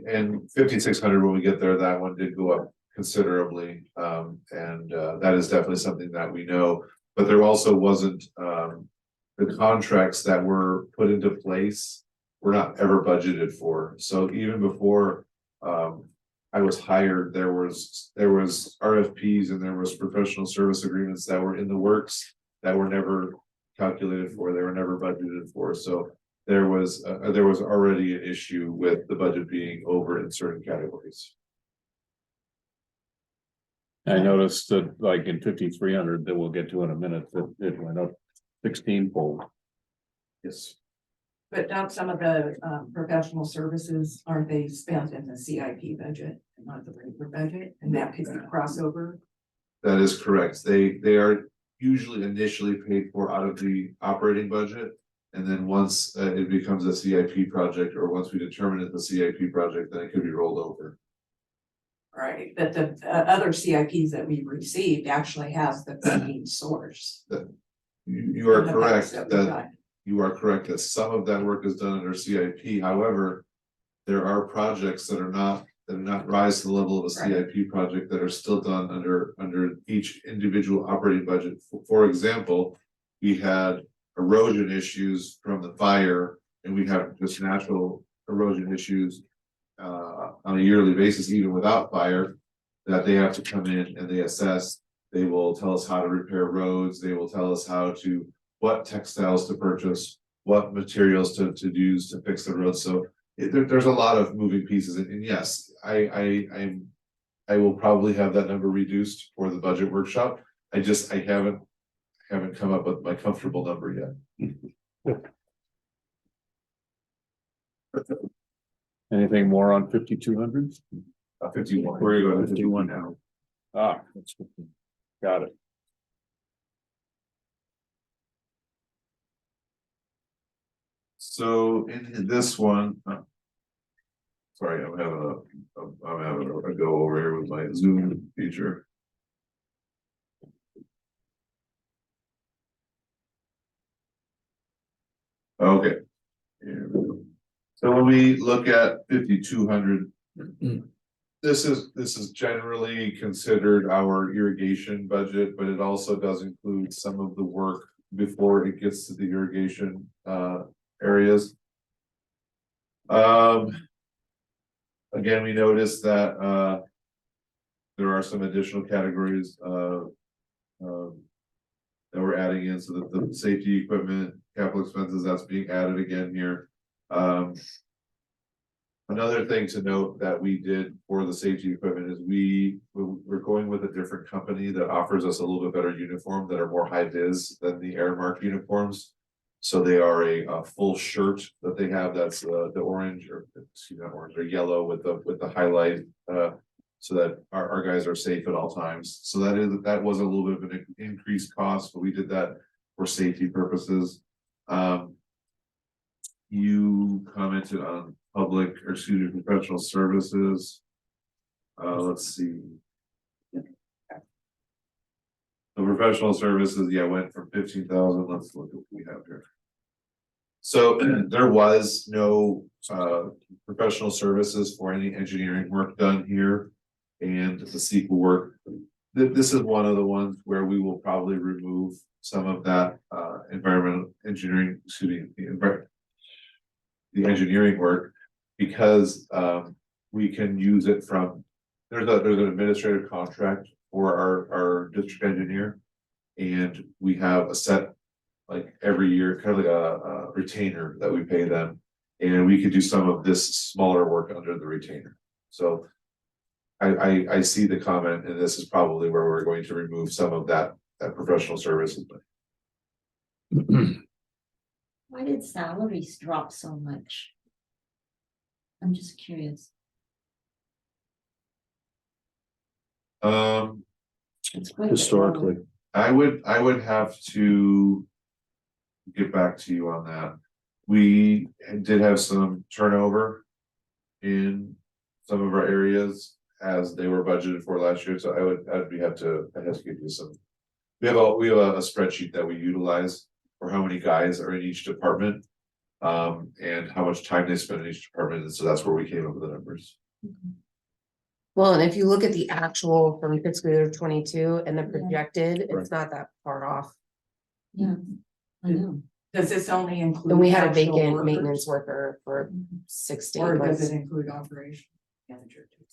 and 5,600 when we get there, that one did go up considerably. That is definitely something that we know, but there also wasn't, the contracts that were put into place were not ever budgeted for. So even before, I was hired, there was RFPs and there was professional service agreements that were in the works that were never calculated for, they were never budgeted for. So there was already an issue with the budget being over in certain categories. I noticed that like in 5,300 that we'll get to in a minute, that it went up 16-fold. Yes. But don't some of the professional services, aren't they spent in the CIP budget and not the regular budget? And that could be crossover. That is correct. They are usually initially paid for out of the operating budget. And then once it becomes a CIP project, or once we determine it's a CIP project, then it could be rolled over. Right, but the other CIPs that we received actually has the funding source. You are in the correct past that we that got. you are correct that some of that work is done under CIP. However, there are projects that are not rise to the level of a CIP project that are still done under each individual operating budget. For example, we had erosion issues from the fire, and we have just natural erosion issues on a yearly basis, even without fire, that they have to come in and they assess. They will tell us how to repair roads. They will tell us what textiles to purchase, what materials to use to fix the roads. So there's a lot of moving pieces, and yes, I will probably have that number reduced for the budget workshop. I haven't come up with my comfortable number yet. Anything more on 5,200? 51. We're going to 51 now. That's good. Got it. So in this one, sorry, I'm having a go over here with my Zoom feature. Okay. Here we go. So when we look at 5,200, this is generally considered our irrigation budget, but it also does include some of the work before it gets to the irrigation areas. Again, we noticed that there are some additional categories that we're adding in, so that the safety equipment, capital expenses, that's being added again here. Another thing to note that we did for the safety equipment is we're going with a different company that offers us a little bit better uniform that are more high vis than the Airmark uniforms. So they are a full shirt that they have, that's the orange, or excuse me, not orange, or yellow with the highlight, so that our guys are safe at all times. So that was a little bit of an increased cost, but we did that for safety purposes. You commented on professional services. Let's see. The professional services, went from 15,000. Let's look at what we have here. So there was no professional services for any engineering work done here, and the SQL work. This is one of the ones where we will probably remove some of that environmental engineering, the engineering work, because we can use it from, there's an administrative contract for our district engineer, and we have a set, like every year, kind of like a retainer that we pay them, and we could do some of this smaller work under the retainer. So I see the comment, and this is probably where we're going to remove some of that professional services. Why did salaries drop so much? I'm just curious. It's quite a bit Historically, I would have to get back to you on that. We did have some turnover in some of our areas as they were budgeted for last year, so I'd have to give you some. We have a spreadsheet that we utilize for how many guys are in each department, and how much time they spend in each department, and so that's where we came up with the numbers. Well, and if you look at the actual from fiscal year 22 and the projected, Right. it's not that far off. Yeah, I know. Does this only include? And we had a actual vacant workers, maintenance worker for 6 to 8 Or does months. it include operation manager too?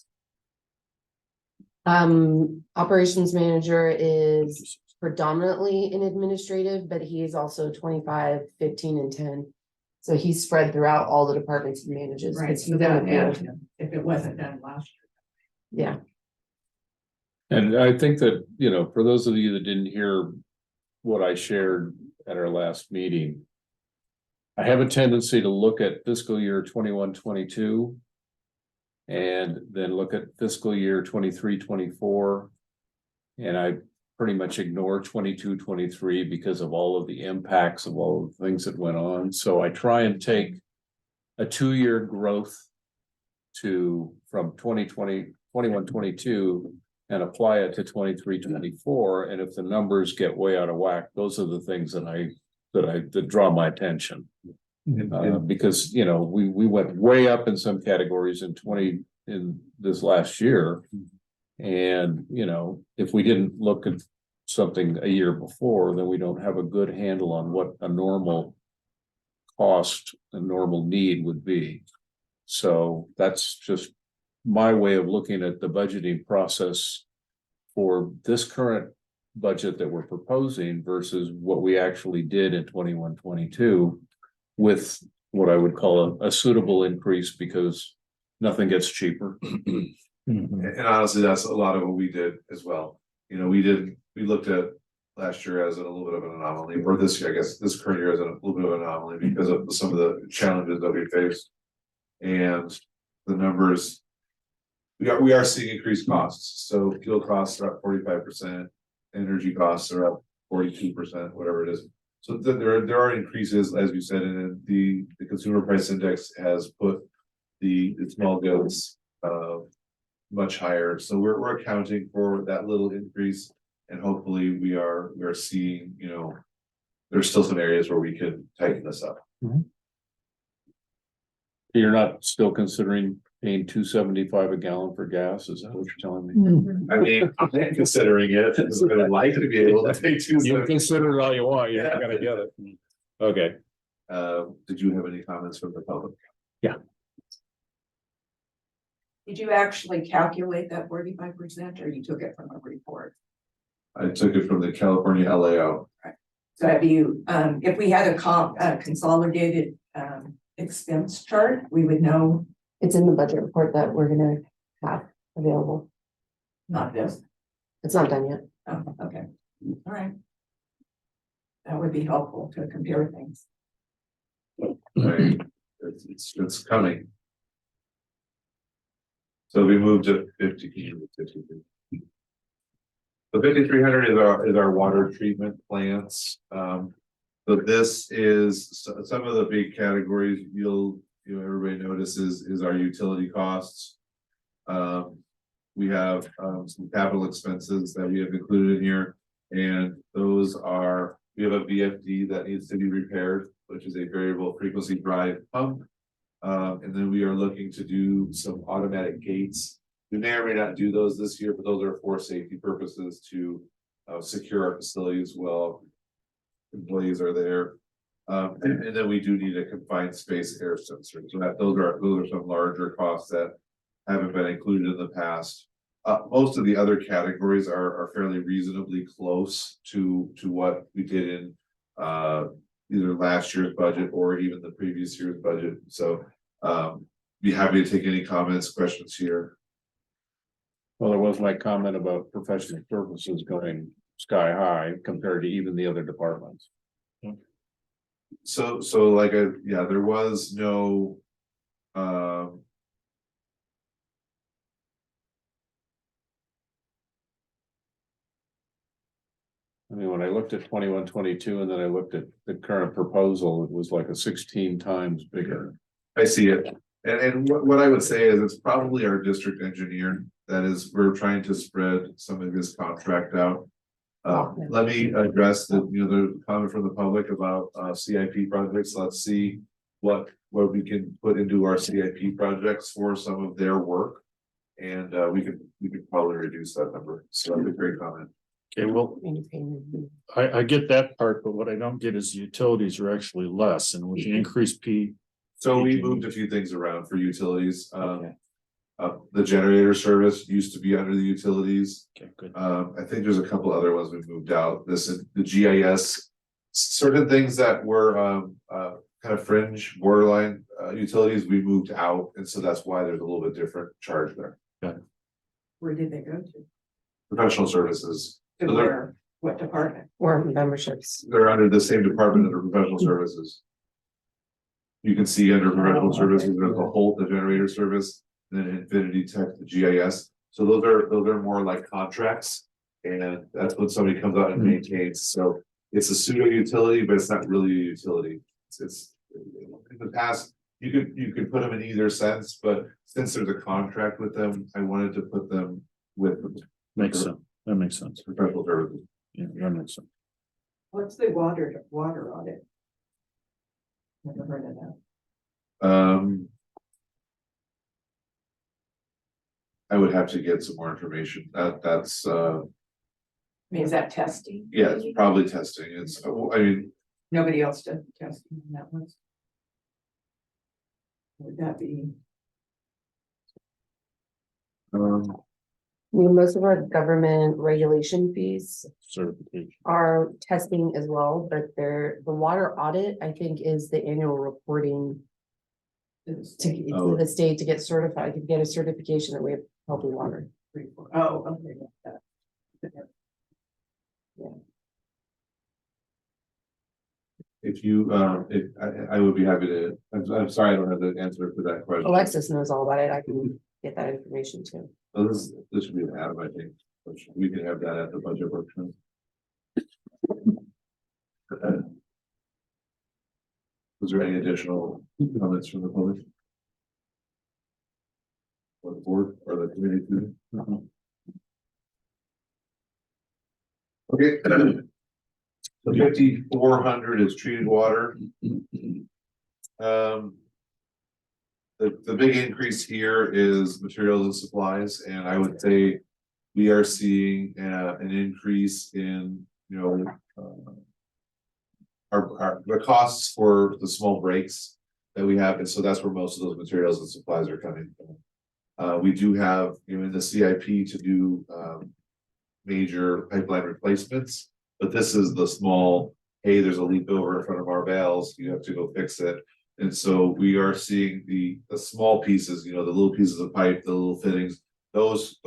Operations manager is predominantly in administrative, but he is also 25, 15, and 10. So he's spread throughout all the departments he manages. Right, 'cause so he's in that the adds field. him, if it wasn't done last year. Yeah, And I think that, you know, for those of you that didn't hear what I shared at our last meeting, I have a tendency to look at fiscal year 21, 22, and then look at fiscal year 23, 24, and I pretty much ignore 22, 23 because of all of the impacts of all of the things that went on. So I try and take a 2-year growth from 2020, 21, 22 and apply it to 23, 24. And if the numbers get way out of whack, those are the things that draw my attention. Because, you know, we went way up in some categories in this last year. And, you know, if we didn't look at something a year before, then we don't have a good handle on what a normal cost, a normal need would be. So that's just my way of looking at the budgeting process for this current budget that we're proposing versus what we actually did in 21, 22 with what I would call a suitable increase because nothing gets cheaper. And honestly, that's a lot of what we did as well. You know, we looked at last year as a little bit of an anomaly, or this year, I guess, this current year as a little bit of an anomaly because of some of the challenges that we faced. And the numbers, we are seeing increased costs. So fuel costs are up 45%, energy costs are up 42%, whatever it is. So there are increases, as you said, and the consumer price index has put the small goods much higher. So we're accounting for that little increase, and hopefully we are seeing, you know, there's still some areas where we could tighten this up. You're not still considering paying $2.75 a gallon for gas? Is that what you're telling me? I mean, I'm considering it, because I would like to be able to pay You two. can consider it all you want, you're not gonna get it. Okay. Did you have any comments from the public? Did you actually calculate that 45% or you took it from a report? I took it from the California LAO. So have you, if we had a consolidated expense chart, we would know, it's in the budget report that we're gonna have available. not this. It's not done yet. Oh, okay, all right. That would be helpful to compare things. Right, it's coming. So we moved to 53. The 5,300 is our water treatment plants. So this is some of the big categories everybody notices is our utility costs. We have some capital expenses that we have included in here, and those are, we have a VFD that needs to be repaired, which is a variable frequency drive pump. And then we are looking to do some automatic gates. We may or may not do those this year, but those are for safety purposes to secure our facilities while employees are there. And then we do need a confined space air sensor. So those are some larger costs that haven't been included in the past. Most of the other categories are fairly reasonably close to what we did in either last year's budget or even the previous year's budget. So be happy to take any comments, questions here. Well, there was my comment about professional services going sky high compared to even the other departments. So like there was no I mean, when I looked at 21, 22, and then I looked at the current proposal, it was like a 16 times bigger. I see it. And what I would say is it's probably our district engineer that is, we're trying to spread some of this contract out. Let me address the comment from the public about CIP projects. Let's see what we can put into our CIP projects for some of their work. And we could probably reduce that number. So that's a great comment. Okay, well, I get that part, but what I don't get is utilities are actually less and with the increased P. So we moved a few things around for utilities. Okay. The generator service used to be under the utilities. Okay, good. I think there's a couple other ones we moved out. The GIS, certain things that were kind of fringe borderline utilities, we moved out, and so that's why there's a little bit different charge there. Where did they go to? Professional services, To So they're- where, what department? Or memberships. they're under the same department under professional services. You can see under professional services, there's the Holt, the generator service, and then Infinity Tech, the GIS. So those are more like contracts. And that's when somebody comes out and maintains, so it's a pseudo utility, but it's not really a utility. It's in the past, you could put them in either sense, but since there's a contract with them, I wanted to put them with. Makes sense. That makes sense. Professional services. Yeah, that makes sense. What's the water audit? Never heard of that. I would have to get some more information. That's I mean, is that testing? yeah, it's probably testing. It's, I mean, Nobody else does testing on that one? Would that be? I mean, most of our government regulation fees Certification. are testing as well, but the water audit, I think, is the annual reporting to the state to get certified, to get a certification that we have healthy water. Oh, okay. if you, I would be happy to, I'm sorry, I don't have the answer for that question. Alexis knows all about it. I can get that information too. So this should be an add, I think, which we can have that at the budget workshop. Was there any additional comments from the public? Or the board or the committee? Okay. So 5,400 is treated water. The big increase here is materials and supplies, and I would say we are seeing an increase in, the costs for the small breaks that we have, and so that's where most of those materials and supplies are coming from. We do have, in the CIP to do major pipeline replacements, but this is the small, hey, there's a leak over in front of our valves, you have to go fix it. And so we are seeing the small pieces, the little pieces of pipe, the little fittings, those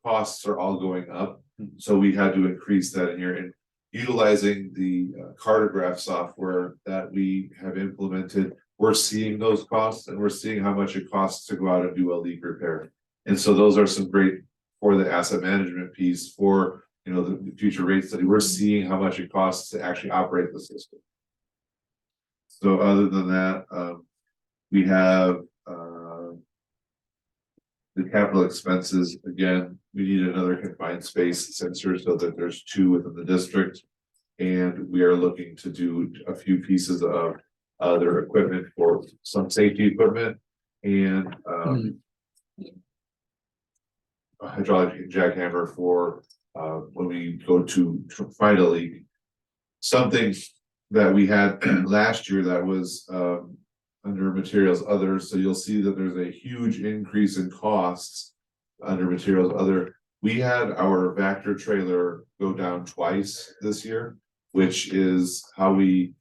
costs are all going up. So we had to increase that in here, and utilizing the cartograph software that we have implemented, we're seeing those costs and we're seeing how much it costs to go out and do a leak repair. And so those are some great for the asset management piece for, the future rate study. We're seeing how much it costs to actually operate the system. So other than that, we have the capital expenses. Again, we need another confined space sensor so that there's 2 within the district. And we are looking to do a few pieces of other equipment for some safety equipment and a hydraulic jackhammer for when we go to find a leak. Something that we had last year that was under materials other, so you'll see that there's a huge increase in costs under materials other. We had our Vector trailer go down twice this year, which is how we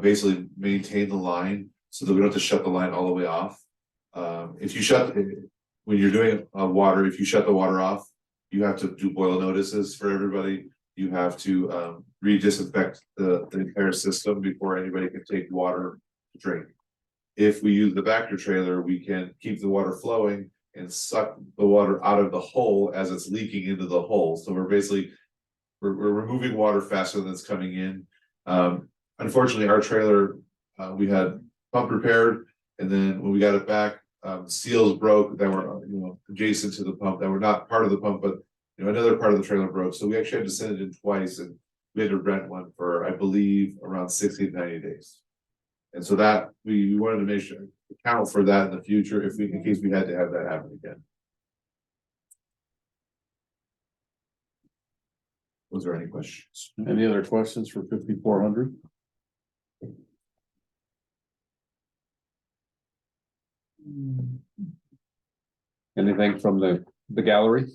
basically maintain the line so that we don't have to shut the line all the way off. If you when you're doing water, if you shut the water off, you have to do boil notices for everybody. You have to re-disinfect the entire system before anybody can take water to drink. If we use the Vector trailer, we can keep the water flowing and suck the water out of the hole as it's leaking into the hole. So we're basically we're removing water faster than it's coming in. Unfortunately, our trailer, we had pump repaired, and then when we got it back, seals broke that were adjacent to the pump that were not part of the pump, but another part of the trailer broke. So we actually had to send it in twice, and we had to rent one for, I believe, around 60 to 90 days. And so that we wanted to make sure account for that in the future in case we had to have that happen again. Was there any questions? Any other questions for 5,400? Anything from the gallery?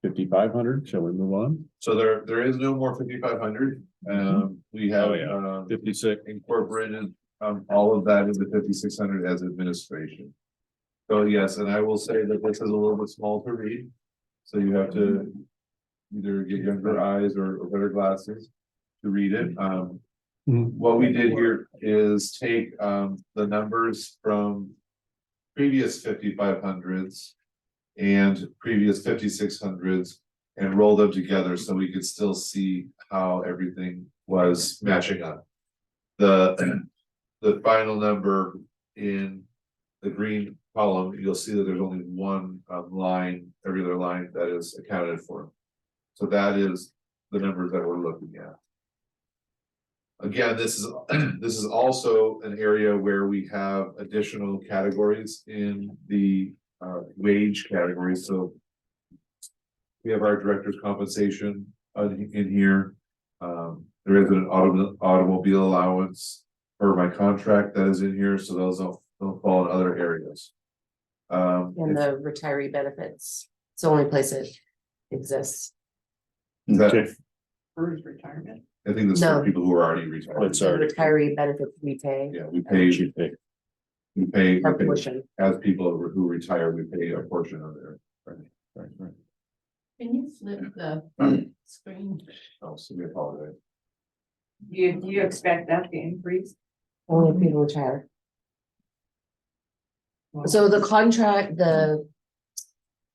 5,500, shall we move on? So there is no more 5,500. We have, Oh, yeah. 56 incorporated, all of that into 5,600 as administration. So yes, and I will say that this is a little bit small to read. So you have to either get younger eyes or better glasses to read it. What we did here is take, the numbers from previous 5,500s and previous 5,600s and roll them together so we could still see how everything was matching up. The final number in the green column, you'll see that there's only one line, every other line that is accounted for. So that is the numbers that we're looking at. Again, this is also an area where we have additional categories in the wage category. So we have our director's compensation in here. There is an automobile allowance for my contract that is in here, so those don't fall in other areas. And the retiree benefits, it's the only place it exists. Okay. For his retirement. I think that's No. for people who are already retired. It's The already. retiree benefits we pay, Yeah, we pay our portion. as people who retire, we pay a portion of their. Right. Can you flip the screen? Oh, so we apologize. Do you expect that to increase? Only if people retire. So the contract,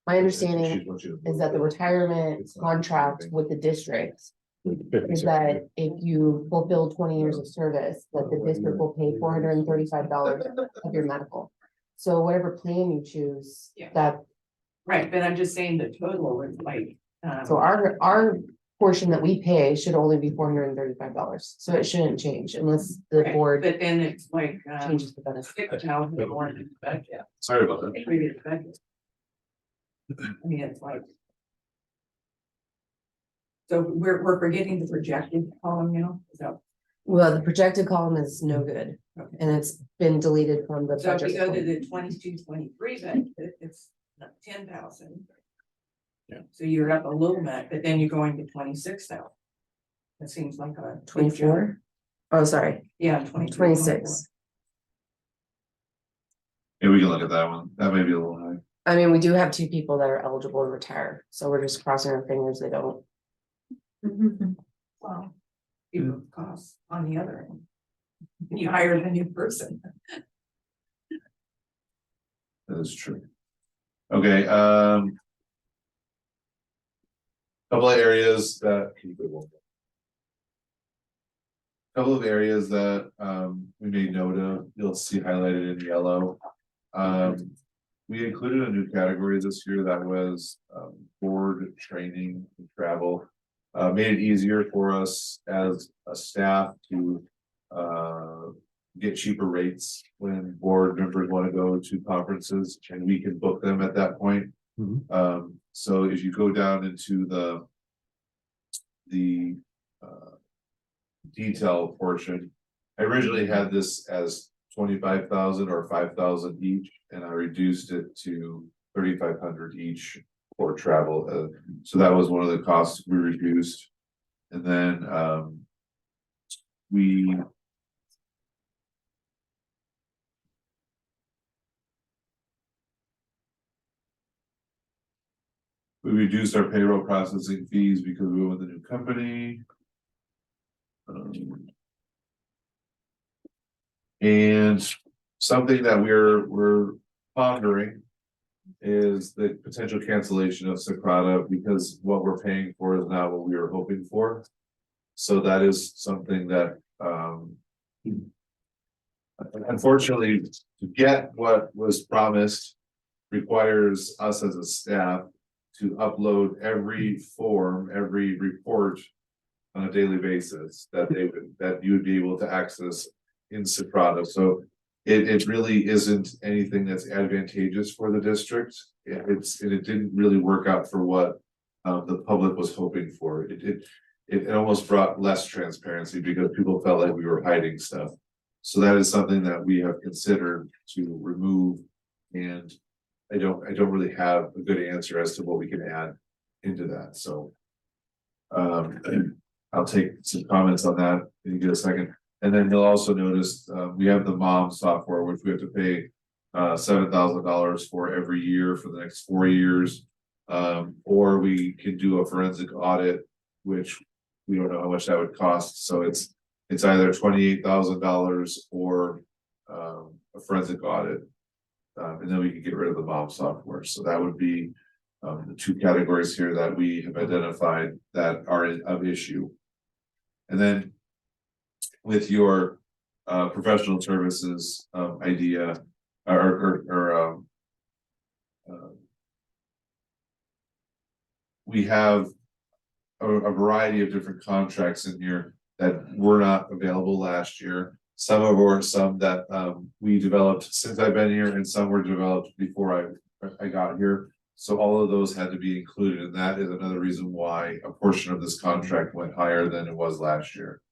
my understanding is that the retirement contract with the district is that if you fulfill 20 years of service, that the district will pay $435 of your medical. So whatever plan you choose, Yeah. that, Right, but I'm just saying the total is like. so our portion that we pay should only be $435. So it shouldn't change unless the Right, board but then it's like, changes the benefit. 6,000 more in the budget, Sorry about that. previous budget. I mean, it's like. So we're forgetting the projected column now, so, Well, the projected column is no good okay. and it's been deleted from the So if budget. we go to report. the 22-23 budget, it's not 10,000. Yeah. So you're up a little bit, but then you're going to 26,000. That seems like a. big jump. 24? Oh, sorry, Yeah, 26. Yeah, we can look at that one. That may be a little high. I mean, we do have two people that are eligible to retire, so we're just crossing our fingers they don't. Wow. People costs on the other end. You hire a new person. That is true. Okay, couple of areas that. Couple of areas that we made note of, you'll see highlighted in yellow. We included a new category this year that was board training and travel. Made it easier for us as a staff to get cheaper rates when board members want to go to conferences and we can book them at that point. So as you go down into the detail portion, I originally had this as 25,000 or 5,000 each, and I reduced it to 3,500 each for travel. So that was one of the costs we reduced. And then we reduced our payroll processing fees because we went with a new company. And something that we're pondering is the potential cancellation of Socrata because what we're paying for is not what we were hoping for. So that is something that unfortunately, to get what was promised requires us as a staff to upload every form, every report on a daily basis that you would be able to access in Socrata. So it really isn't anything that's advantageous for the district. It didn't really work out for what the public was hoping for. It almost brought less transparency because people felt like we were hiding stuff. So that is something that we have considered to remove, and I don't really have a good answer as to what we can add into that, so. I'll take some comments on that in just a second. And then you'll also notice, we have the mom software, which we have to pay $7,000 for every year for the next 4 years. Or we can do a forensic audit, which we don't know how much that would cost, so it's either $28,000 or a forensic audit. And then we can get rid of the mom software, so that would be the two categories here that we have identified that are of issue. And then with your professional services idea we have a variety of different contracts in here that were not available last year. Some that we developed since I've been here, and some were developed before I got here. So all of those had to be included, and that is another reason why a portion of this contract went higher than it was last year.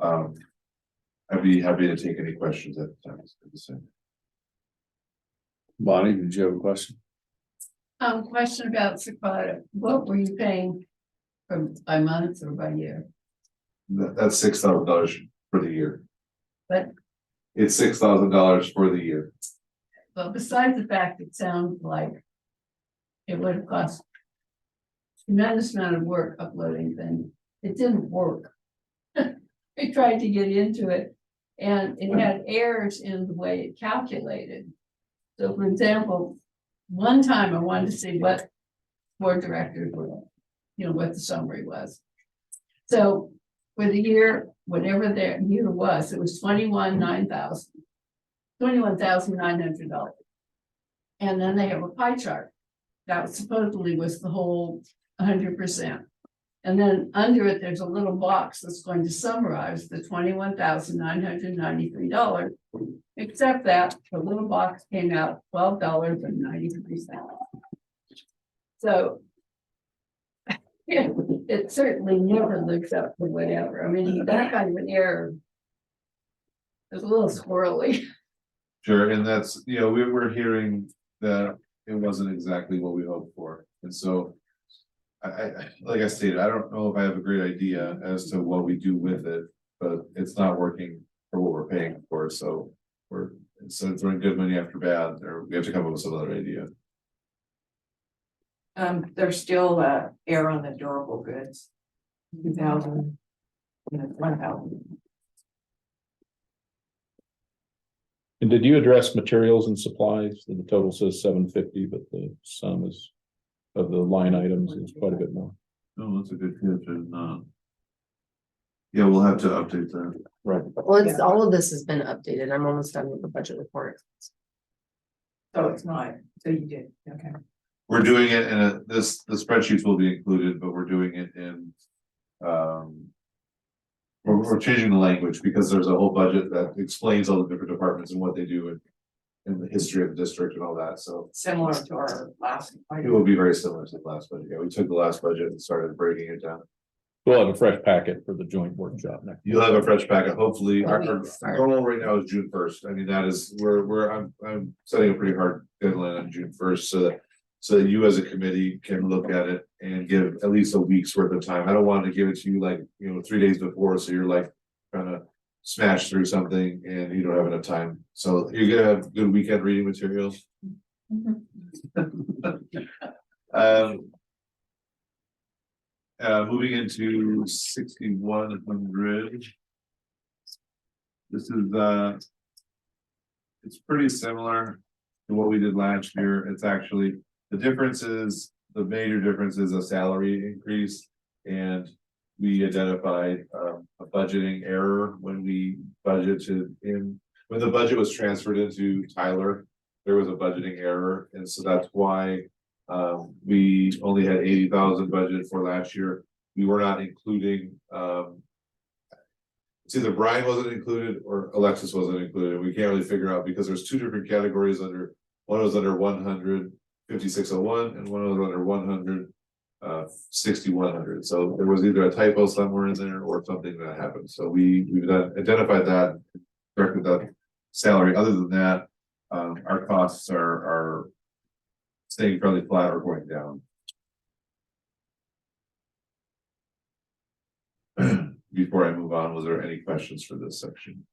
I'd be happy to take any questions at the time. Bonnie, did you have a question? Question about Secada. What were you paying by month or by year? That's $6,000 for the year. But it's $6,000 for the year. But besides the fact it sounds like it would have cost a tremendous amount of work uploading things, it didn't work. I tried to get into it and it had errors in the way it calculated. So for example, one time I wanted to see what board directors were, what the summary was. So for the year, whatever their year was, it was $21,900. And then they have a pie chart. That supposedly was the whole 100%. And then under it, there's a little box that's going to summarize the $21,993, except that the little box came out $12.93. So yeah, it certainly never looks up to whatever. I mean, that kind of an error is a little squirrely. Sure, and that's, we're hearing that it wasn't exactly what we hoped for, and so. Like I stated, I don't know if I have a great idea as to what we do with it, but it's not working for what we're paying for, so instead of throwing good money after bad, or we have to come up with some other idea. There's still error on the durable goods. 2,000, 1,000. And did you address materials and supplies? The total says 750, but the sum is of the line items is quite a bit more. Oh, that's a good catch. Yeah, we'll have to update that. Right. Well, it's all of this has been updated. I'm almost done with the budget report. So it's not, so you did, okay. We're doing it in the spreadsheets will be included, but we're doing it in we're changing the language because there's a whole budget that explains all the different departments and what they do in the history of the district and all that, so. Similar to our last. It will be very similar to the last budget. Yeah, we took the last budget and started breaking it down. We'll have a fresh packet for the joint workshop next. You'll have a fresh packet, hopefully. Our goal right now is June 1st. I mean, that is, I'm setting a pretty hard deadline on June 1st, so that you as a committee can look at it and give at least a week's worth of time. I don't want to give it to you like, 3 days before, so you're like trying to smash through something and you don't have enough time. So you're gonna have good weekend reading materials. Moving into 6100. This is it's pretty similar to what we did last year. It's actually the major difference is a salary increase, and we identified a budgeting error when we budgeted when the budget was transferred into Tyler. There was a budgeting error, and so that's why we only had 80,000 budgeted for last year. We were not including it's either Brian wasn't included or Alexis wasn't included. We can't really figure out because there's two different categories under, one was under 15601 and one was under 6100. So there was either a typo somewhere in there or something that happened. So we've identified that, corrected that salary. Other than that, our costs are staying fairly flat or going down. Before I move on, was there any questions for this section?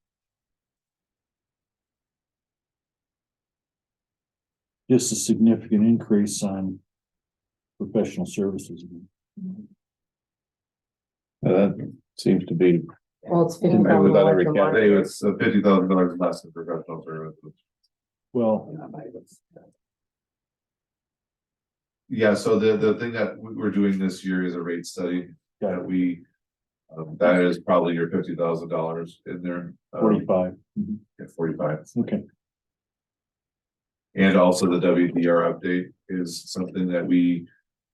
Just a significant increase on professional services. That seems to be, Well, it's Didn't $50,000 without every a I month. think it's $50,000 less than professional services. Well, Yeah, so the thing that we're doing this year is a rate study that we. That is probably your $50,000 in there. 45. Yeah, 45. Okay. And also the WDR update is something that we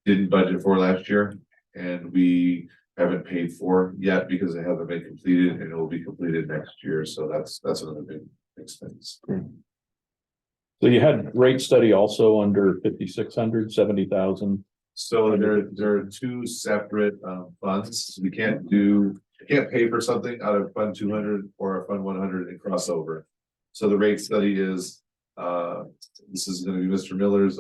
didn't budget for last year. And we haven't paid for yet because it hasn't been completed and it will be completed next year. So that's another big expense. so you had rate study also under 5,600, 70,000. So there are two separate funds. We can't pay for something out of Fund 200 or a Fund 100 and cross over. So the rate study is this is going to be Mr. Miller's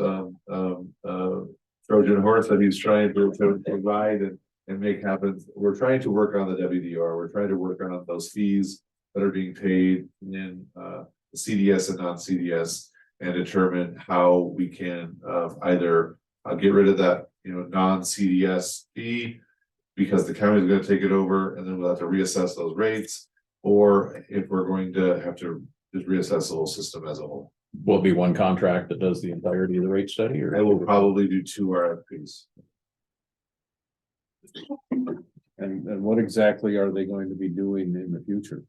Trojan horse that he's trying to provide and make happen. We're trying to work on the WDR. We're trying to work on those fees that are being paid in the CDS and non-CDS and determine how we can either get rid of that, non-CDS fee because the county is going to take it over and then we'll have to reassess those rates, or if we're going to have to just reassess the whole system as a whole. Will it be one contract that does the entirety of the rate study, or? I will probably do 2 RFPs. And what exactly are they going to be doing in the future?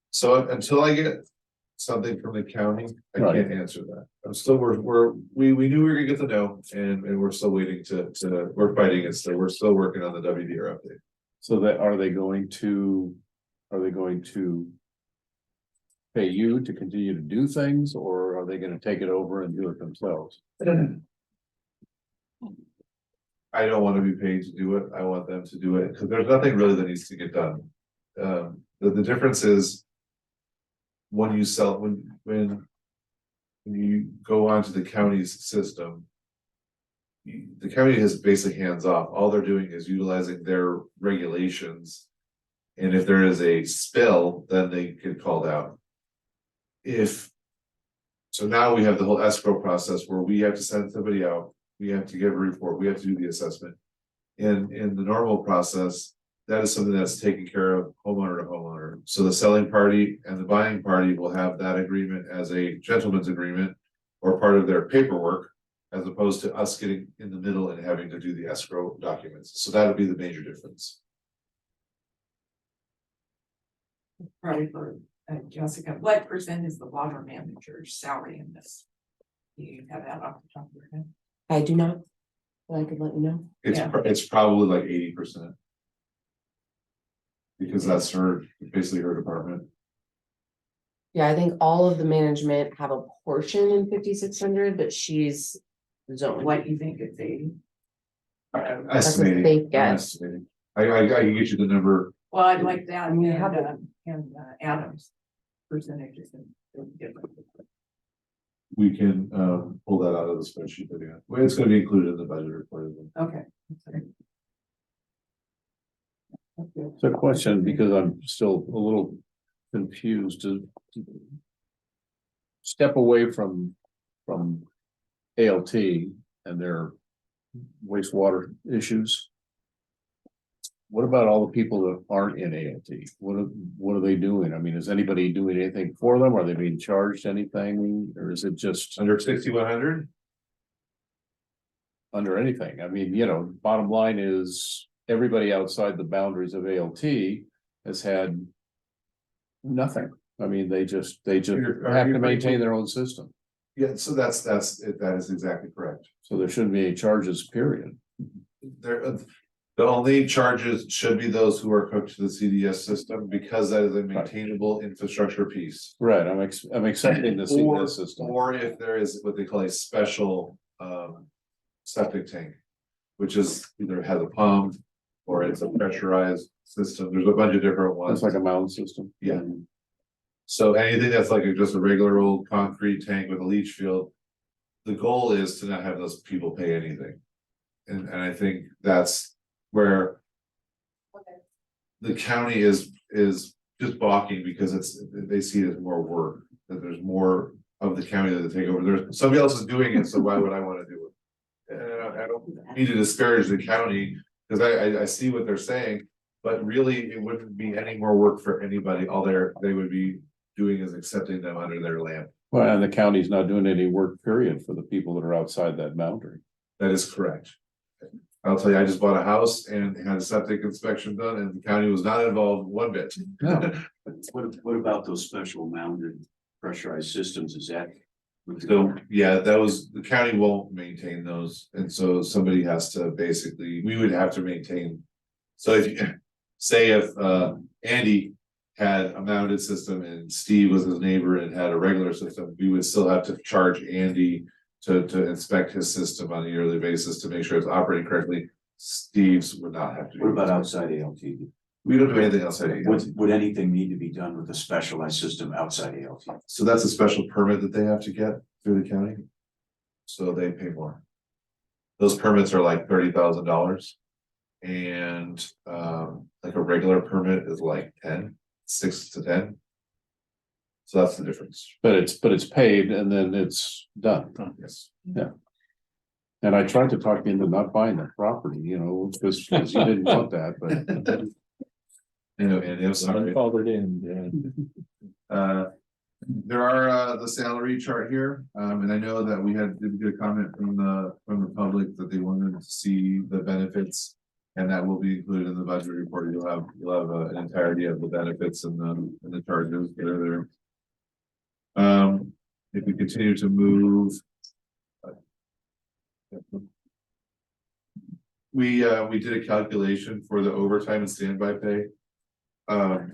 So until I get something from the county, I Right. can't answer that. I'm still, we knew we were gonna get the no, and we're still waiting we're fighting it still. We're still working on the WDR update. So that, are they going to pay you to continue to do things, or are they gonna take it over and do it themselves? I don't want to be paid to do it. I want them to do it, because there's nothing really that needs to get done. The difference is when you sell, when you go onto the county's system, the county is basically hands off. All they're doing is utilizing their regulations. And if there is a spill, then they get called out. So now we have the whole escrow process where we have to send somebody out, we have to give a report, we have to do the assessment. In the normal process, that is something that's taken care of homeowner to homeowner. So the selling party and the buying party will have that agreement as a gentleman's agreement or part of their paperwork, as opposed to us getting in the middle and having to do the escrow documents. So that would be the major difference. Probably for Jessica, what percent is the water manager's salary in this? Do you have that off the top of your head? I do not, but I could let you know. It's probably like 80%. Because that's basically her department. Yeah, I think all of the management have a portion in 5,600, but she's zoned. What do you think it's 80? That's a Estimating. safe I'm guess. estimating. I can get you the number. Well, I'd like that We and have it. Adam's percentages and different. We can pull that out of the spreadsheet. But yeah, well, it's going to be included in the budget report. Okay. So question, because I'm still a little confused, to step away from ALT and their wastewater issues. What about all the people that aren't in ALT? What are they doing? I mean, is anybody doing anything for them? Are they being charged anything, or is it just Under 6,100? under anything? I mean, bottom line is everybody outside the boundaries of ALT has had nothing. I mean, they just Are have you to maintain their own system. Yeah, so that's it. That is exactly correct. So there shouldn't be any charges, period. The only charges should be those who are hooked to the CDS system, because that is a maintainable infrastructure piece. Right, I'm accepting the Or, CDS system. or if there is what they call a special septic tank, which is either has a pump or it's a pressurized system. There's a bunch of different ones. It's like a mountain system. Yeah. So anything that's like just a regular old concrete tank with a leach field, the goal is to not have those people pay anything. And I think that's where the county is just balking, because they see it as more work, that there's more of the county that they take over. There's somebody else is doing it, so why would I want to do it? And I don't mean to disparage the county, because I see what they're saying, but really it wouldn't be any more work for anybody. All they would be doing is accepting them under their land. Well, and the county's not doing any work, period, for the people that are outside that boundary. That is correct. I'll tell you, I just bought a house and had a septic inspection done, and the county was not involved one bit. No. What about those special mounted pressurized systems? Is that? So, yeah, the county won't maintain those, and so somebody has to basically, we would have to maintain. So if you, say if Andy had a mounted system and Steve was his neighbor and had a regular system, we would still have to charge Andy to inspect his system on a yearly basis to make sure it's operating correctly. Steve's would not have to. What about outside ALT? We don't do anything outside of ALT. Would anything need to be done with a specialized system outside ALT? So that's a special permit that they have to get through the county. So they pay more. Those permits are like $30,000. And like a regular permit is like 6 to 10. So that's the difference. But it's paid and then it's done. Yes. Yeah. And I tried to talk you into not buying the property, because you didn't want that, but. And I'm sorry. Unfolded in, There are the salary chart here, and I know that we did get a comment from the public that they wanted to see the benefits. And that will be included in the budget report. You'll have an entirety of the benefits and the charges that are there. If we continue to move. We did a calculation for the overtime and standby pay. I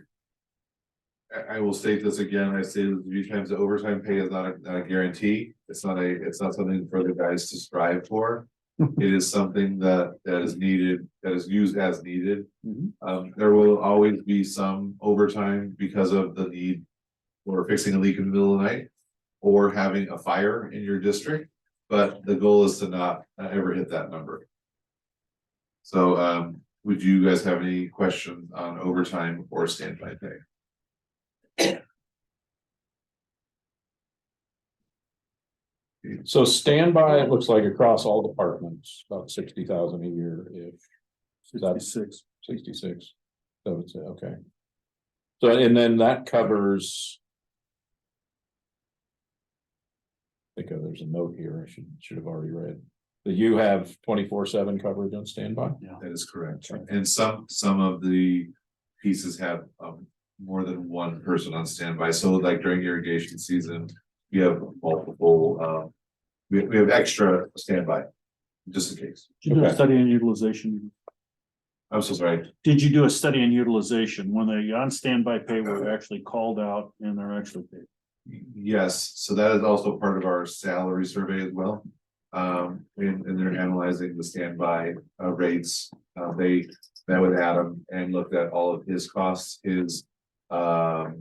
will state this again. I stated this a few times. The overtime pay is not a guarantee. It's not something for the guys to strive for. It is something that is needed, that is used as needed. There will always be some overtime because of the need for fixing a leak in the middle of the night or having a fire in your district, but the goal is to not ever hit that number. So would you guys have any questions on overtime or standby pay? So standby, it looks like across all departments, about 60,000 a year if. 66. So it's okay. So and then that covers. I think there's a note here I should have already read. That you have 24/7 coverage on standby? Yeah, that is correct. And some of the pieces have more than one person on standby. So like during irrigation season, we have multiple, we have extra standby, just in case. Did you do a study on utilization? I'm so sorry. Did you do a study on utilization when they're on standby pay, were actually called out and they're actually paid? Yes, so that is also part of our salary survey as well. And they're analyzing the standby rates. They met with Adam and looked at all of his costs, how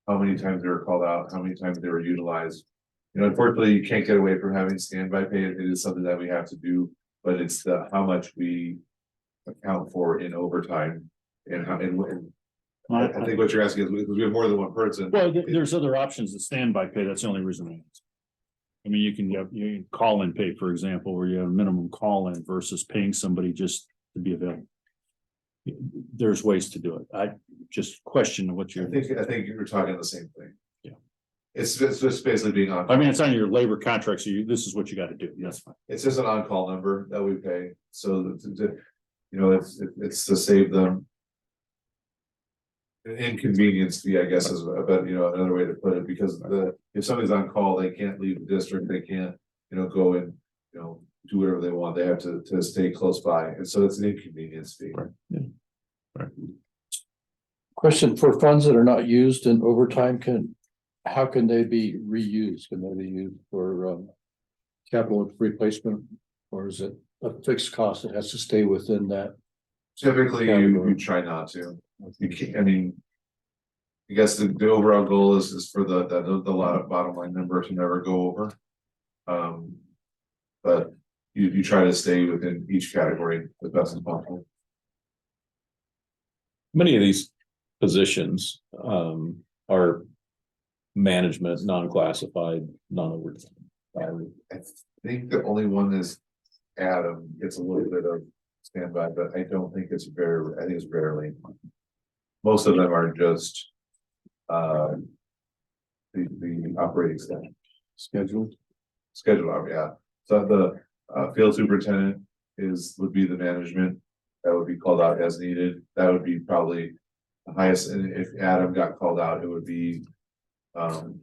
many times they were called out, how many times they were utilized. Unfortunately, you can't get away from having standby pay. It is something that we have to do, but it's how much we account for in overtime and how, and I think what you're asking is because we have more than one person. Well, there's other options than standby pay. That's the only reason I asked. I mean, you can call in pay, for example, where you have minimum call in versus paying somebody just to be available. There's ways to do it. I just question what you're. I think you're talking the same thing. Yeah. It's just basically being on. I mean, it's on your labor contract, so this is what you got to do. That's fine. It's just an on-call number that we pay, so it's to save them an inconvenience fee, I guess is about another way to put it, because if somebody's on call, they can't leave the district, they can't go and do whatever they want. They have to stay close by, and so it's an inconvenience fee. Question for funds that are not used in overtime how can they be reused? Can they be used for capital replacement? Or is it a fixed cost that has to stay within that? Typically, you try not to. You can't, I mean, I guess the overall goal is for the lot of bottom line number to never go over. But you try to stay within each category the best as possible. Many of these positions are management, non-classified, non-overtime. I think the only one is Adam gets a little bit of standby, but I don't think it's I think it's rarely. Most of them are just the operating staff. Scheduled, yeah. So the field superintendent would be the management that would be called out as needed. That would be probably the highest, and if Adam got called out, it would be only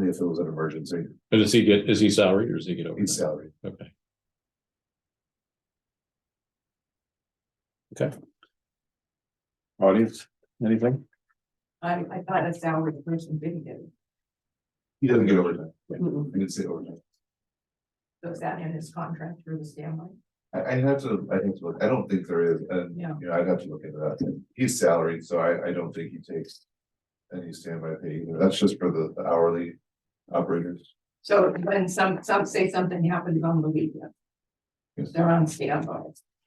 if it was an emergency. But is he salaried or does he get overtime? He's salaried. Okay. Okay. Audience, anything? I thought a salaried person didn't get it. He doesn't get overtime. Mm-mm. He didn't say overtime. So is that in his contract for the standby? I have to look. I don't think there is, and Yeah. you know, I'd have to look into that. He's salaried, so I don't think he takes any standby pay either. That's just for the hourly operators. So when some say something happens on the weekend, Yes. they're on standby.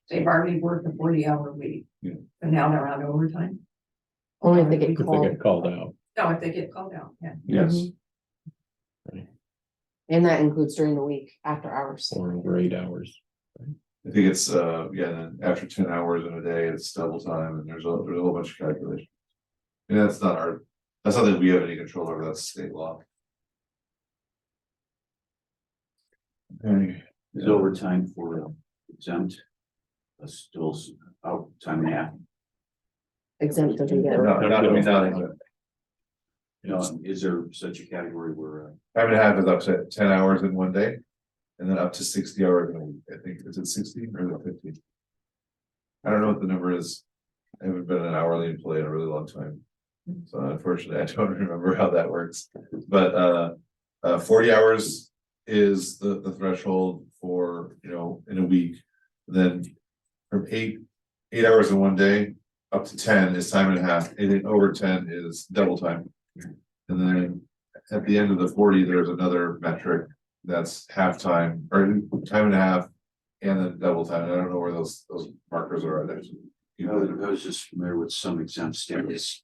They've already worked a 40-hour week. Yeah. And now they're on overtime. Only if they get If they called, get called out. No, if they get called out, yeah. Yes. and that includes during the week, after hours. Or over 8 hours. I think it's then after 10 hours in a day, it's double time, and there's a whole bunch of calculations. And that's not something we have any control over. That's state law. Okay. Is overtime for exempt? Still out time and a half. Exempt doesn't get. You know, is there such a category where Time and a half is up to 10 hours in one day, and then up to 60 hours in a week. I think, is it 60 or is it 50? I don't know what the number is. I haven't been an hourly employee in a really long time. So unfortunately, I don't remember how that works. But 40 hours is the threshold for, you know, in a week. Then from 8 hours in one day up to 10 is time and a half, and then over 10 is double time. And then at the end of the 40, there's another metric that's halftime or time and a half, and then double time. I don't know where those markers are. There's, you know, I was just familiar with some exempt status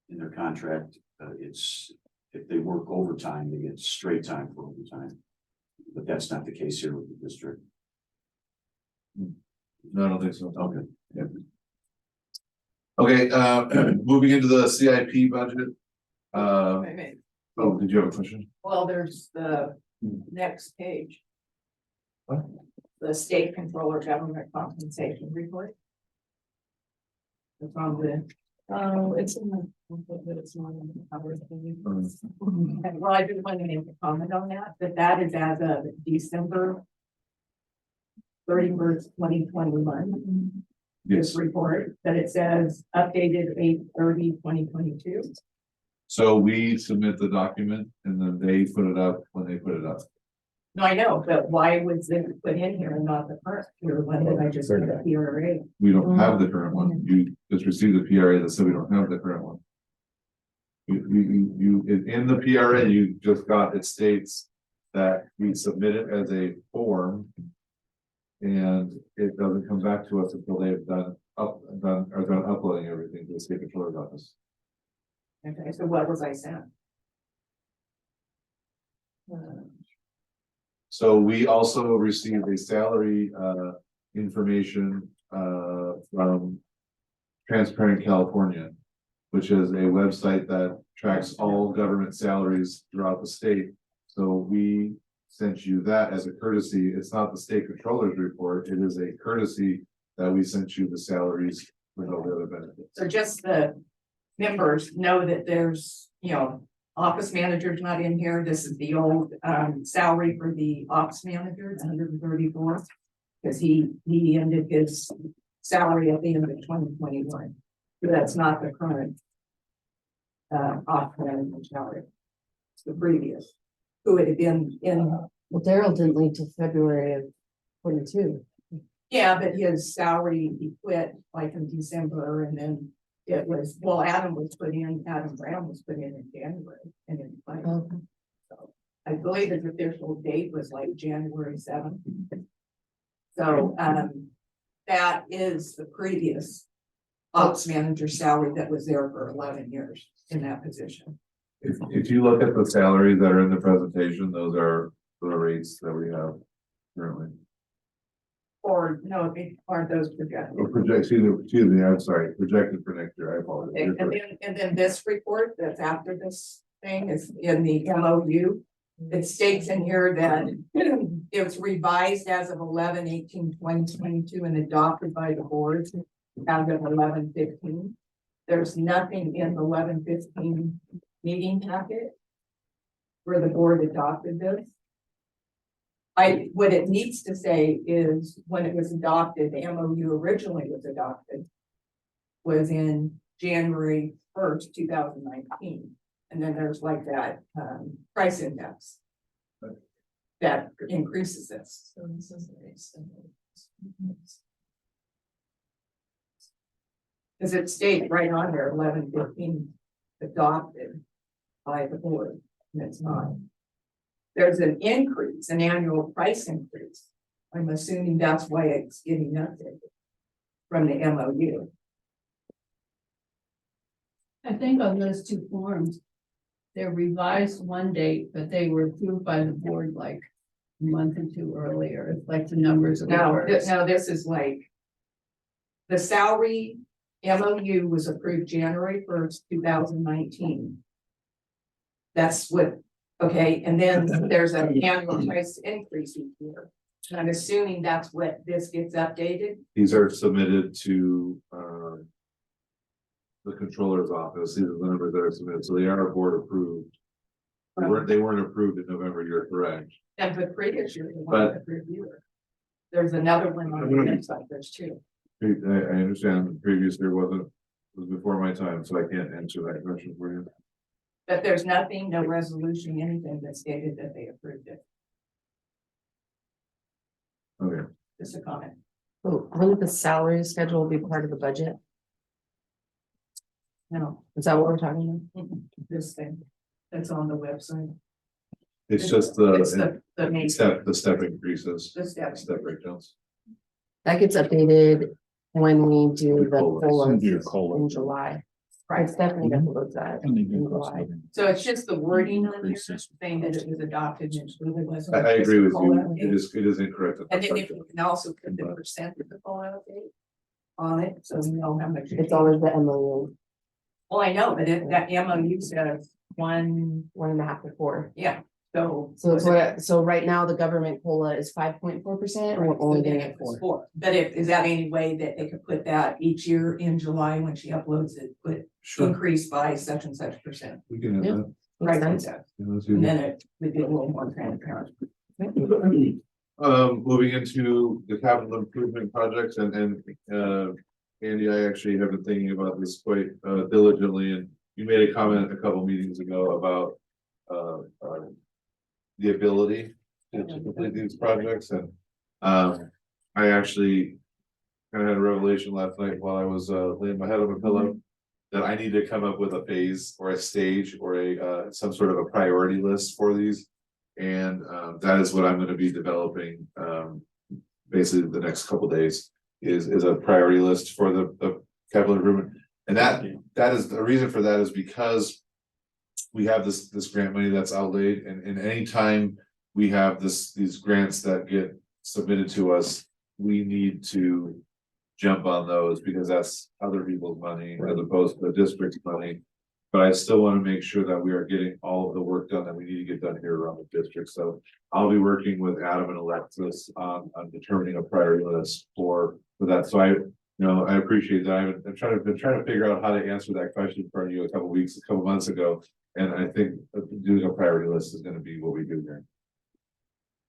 in their contract. It's if they work overtime, they get straight time for overtime. But that's not the case here with the district. No, I don't think so. Okay. Yeah. Okay, moving into the CIP budget. Okay. Oh, did you have a question? Well, there's the next page. What? The state controller government compensation report. It's on the, It's in the, but it's not in the cover. well, I just wanted to make a comment on that, but that is as of December 31st, 2021. Yes. This report, that it says updated 8/30/2022. So we submit the document and then they put it up when they put it up. No, I know, but why was it put in here and not the current year one that I just put a PRA? We don't have the current one. You just received the PRA that said we don't have the current one. In the PRA, you just got, it states that we submit it as a form. And it doesn't come back to us until they've done uploading everything to the state controller's office. Okay, so what was I sent? So we also received a salary information from Transparent California, which is a website that tracks all government salaries throughout the state. So we sent you that as a courtesy. It's not the state controller's report. It is a courtesy that we sent you the salaries with all the other benefits. So just the members know that there's, you know, office manager's not in here. This is the old salary for the ops manager, it's 134. Because he ended his salary at the end of 2021. But that's not the current ops manager salary. It's the previous, who had been in. Well, Daryl didn't leave till February of 22. Yeah, but his salary, he quit like in December, and then it was, well, Adam Brown was put in January and then. Okay. So I believe his official date was like January 7th. So, that is the previous ops manager salary that was there for 11 years in that position. If you look at the salaries that are in the presentation, those are the rates that we have currently. Or no, it aren't those projected. Or excuse me, I'm sorry, projected for next year, I apologize. Okay, and then this report that's after this thing is in the MOU. It states in here that it was revised as of 11/18/2022 and adopted by the board as of 11/15. There's nothing in the 11/15 meeting packet where the board adopted this. What it needs to say is when it was adopted, the MOU originally was adopted was in January 1st, 2019. And then there's like that price index that increases this. So this is very simple. Because it states right on there, 11/15 adopted by the board, and it's not. There's an increase, an annual price increase. I'm assuming that's why it's getting updated from the MOU. I think on those two forms, they're revised one date, but they were approved by the board like a month or two earlier. It's like the numbers. of the Now, words. this is like. The salary MOU was approved January 1st, 2019. That's what, okay, and then there's an annual price increase each year. And I'm assuming that's what this gets updated. These are submitted to the controller's office. These are the numbers that are submitted, so they are board approved. They weren't approved in November, you're correct. And the previous year, the one that reviewed. There's another one on the website, there's two. I understand the previous year was before my time, so I can't answer that question for you. But there's nothing, no resolution, anything that stated that they approved it. Okay. Just a comment. Oh, wouldn't the salary schedule be part of the budget? No, Is that what we're talking this thing that's on the website. It's just It's the the main, step increases, the steps. step breakdowns. about? That gets updated when we do the COLA. Do your COLA COLA. in July. Right, Stephanie does that And they in do cost July. living So it's just the wording on here increases. saying that it was adopted and it really wasn't. I agree with you, COLA. it is incorrect. And then if you can also put the percent of the COLA date on it, so we know how much. It's always the MOU, Well, I know, but if that MOU says 1.5 to 4. yeah, so. So it's what, so right now the government COLA is 5.4%, and we're only getting it 4. But is that any way that they could put that each year in July when she uploads it, put Sure, increase by such and such percent? we can have Yeah. that. Right, Makes and Yeah, let's do that. then it would be a little more transparent. Moving into the capital improvement projects and Andy, I actually have been thinking about this quite diligently, and you made a comment a couple meetings ago about the ability to complete these projects, and I actually kind of had a revelation last night while I was laying my head on a pillow that I need to come up with a phase or a stage or a some sort of a priority list for these. And that is what I'm going to be developing basically the next couple days is a priority list for the capital improvement. And that is the reason for that is because we have this grant money that's outlaid, and anytime we have these grants that get submitted to us, we need to jump on those because that's other people's money as opposed to the district's money. But I still want to make sure that we are getting all of the work done that we need to get done here around the district. So I'll be working with Adam and Alexis on determining a priority list for that. So No, I appreciate that. I've been trying to figure out how to answer that question for you a couple months ago. And I think doing a priority list is gonna be what we do here.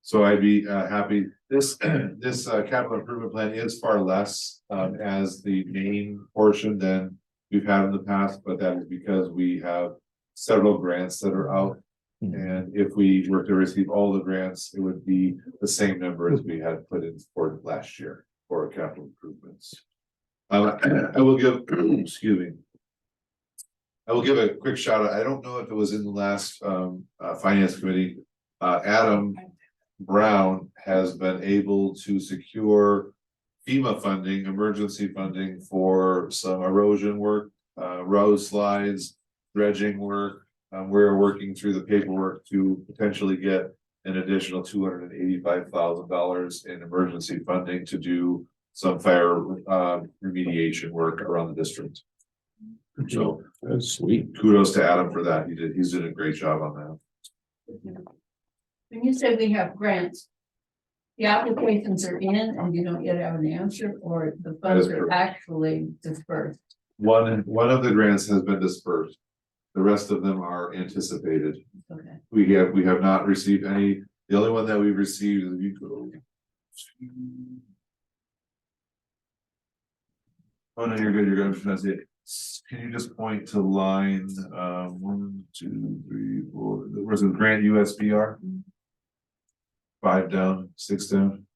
So I'd be happy, this capital improvement plan is far less as the main portion than we've had in the past, but that is because we have several grants that are out. And if we were to receive all the grants, it would be the same number as we had put in for last year for capital improvements. I will give, excuse me. I will give a quick shout out. I don't know if it was in the last finance committee. Adam Brown has been able to secure FEMA funding, emergency funding for some erosion work, road slides, dredging work. We're working through the paperwork to potentially get an additional $285,000 in emergency funding to do some fire remediation work around the district. So That's sweet. kudos to Adam for that. He's did a great job on that. When you say we have grants, the applications are in and you don't yet have an answer, or the funds is are correct. actually dispersed? One of the grants has been dispersed. The rest of them are anticipated. Okay. We have not received any. The only one that we've received is if you go. Oh, no, you're good. You're good. I'm just gonna say, can you just point to line 1, 2, 3, 4, where's the grant USBR? 5 down, 6 down.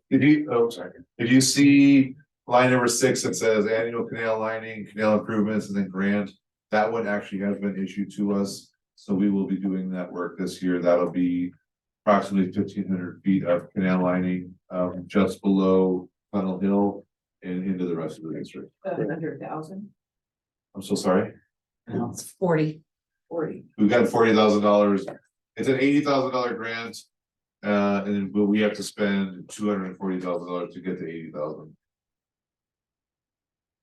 Did you, oh, sorry, did you see line number 6 that says annual canal lining, canal improvements, and then grant? That one actually has been issued to us, so we will be doing that work this year. That'll be approximately 1,500 feet of canal lining, just below Funnel Hill and into the rest of the district. 700,000, I'm so sorry. It's 40. 40. We've got $40,000. It's an $80,000 grant. But we have to spend $240,000 to get to 80,000.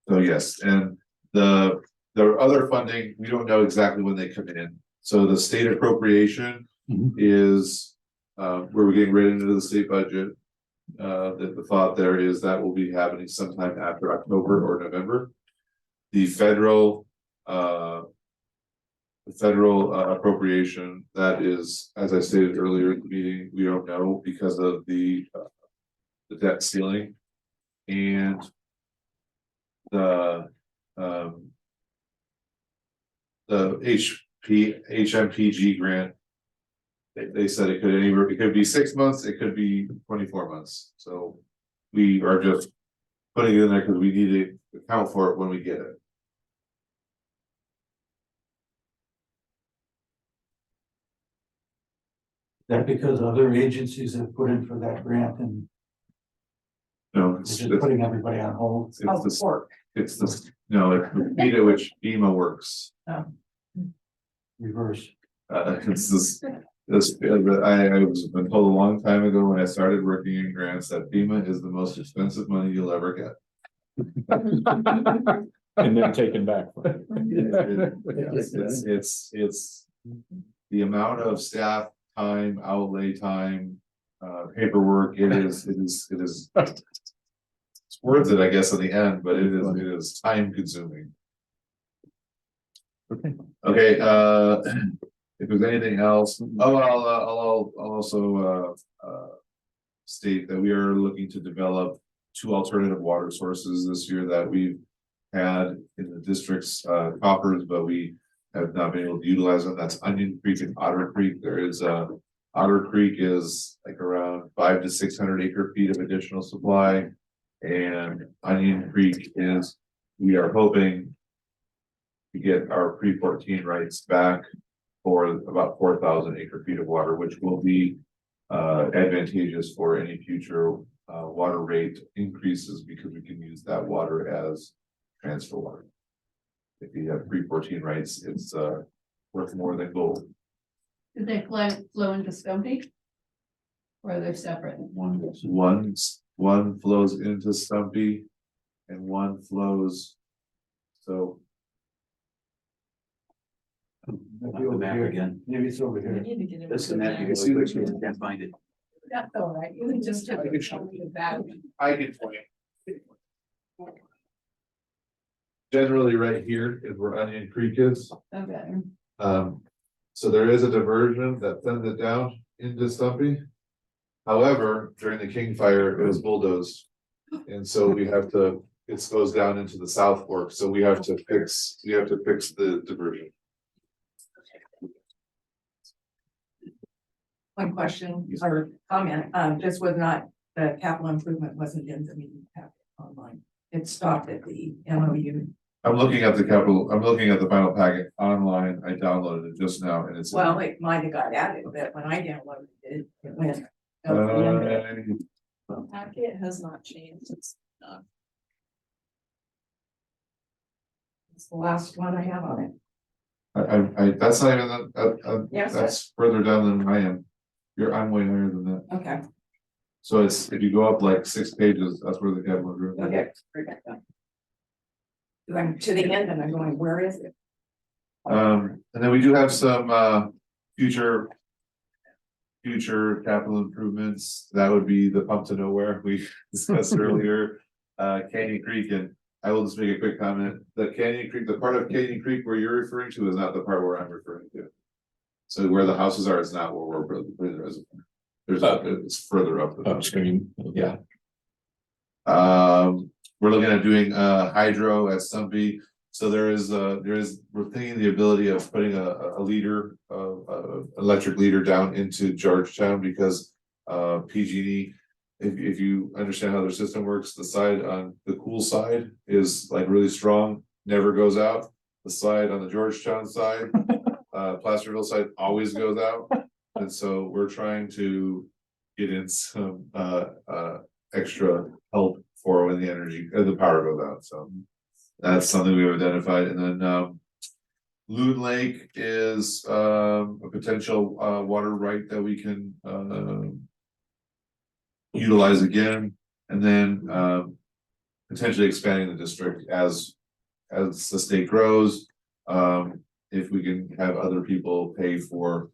So yes, and the other funding, we don't know exactly when they come in. So the state appropriation is where we're getting right into the state budget. The thought there is that will be happening sometime after October or November. The federal appropriation, that is, as I stated earlier in the meeting, we don't know because of the debt ceiling. And the HMPG grant, they said it could be 6 months, it could be 24 months. So we are just putting it in there because we need to account for it when we get it. That because other agencies have put in for that grant and No, they're just putting everybody on hold. it's the speed at which FEMA works. Reverse. It's this, I was been told a long time ago when I started working in grants that FEMA is the most expensive money you'll ever get. And then taken back. It's the amount of staff time, outlay time, paperwork, it is, it's worth it, I guess, in the end, but it is time consuming. Okay, if there's anything else, I'll also state that we are looking to develop 2 alternative water sources this year that we've had in the district's coffers, but we have not been able to utilize them. That's Onion Creek and Otter Creek. There is Otter Creek is like around 500 to 600 acre feet of additional supply, and Onion Creek is, we are hoping to get our pre-14 rights back for about 4,000 acre feet of water, which will be advantageous for any future water rate increases because we can use that water as transfer water. If you have pre-14 rights, it's worth more than gold. Do they flow into Stumpy? Or are they separate? One flows into Stumpy and one flows. So The map again. Maybe it's over We here. need to get it. This is the map, you can see which one, can't find it. That's all right, you can just have to show me the back. I can point. Generally, right here is where Onion Creek is. Okay. So there is a diversion that sends it down into Stumpy. However, during the King Fire, it was bulldozed. And so we have to, it goes down into the South Fork, so we have to fix the diversion. One question or comment, this was not, the capital improvement wasn't in the meeting packet online. It stopped at the MOU. I'm looking at the final packet online. I downloaded it just now and it's. Well, it might have got added, but when I downloaded it, it went. The packet has not changed. It's not. It's the last one I have on it. That's not even, Yes, that's further down than I am. I'm way higher than that. Okay, So it's, if you go up like 6 pages, that's where the capital improvement. okay. Forget that. 'Cause I'm to the end and I'm going, where is it? And then we do have some future capital improvements. That would be the pump to nowhere we discussed earlier. Canyon Creek, and I will just make a quick comment. The Canyon Creek, the part of Canyon Creek where you're referring to is not the part where I'm referring to. So where the houses are is not where we're putting the reservoir. It's further up. Upstream. Yeah. We're looking at doing hydro at Stumpy. So we're thinking the ability of putting a leader, electric leader down into Georgetown because PG&E, if you understand how their system works, the side on the cool side is like really strong, never goes out. The side on the Georgetown side, Placerville side always goes out. And so we're trying to get in some extra help for when the energy, the power goes out. So that's something we've identified. And then Loon Lake is a potential water right that we can utilize again. And then potentially expanding the district as the state grows. If we can have other people pay for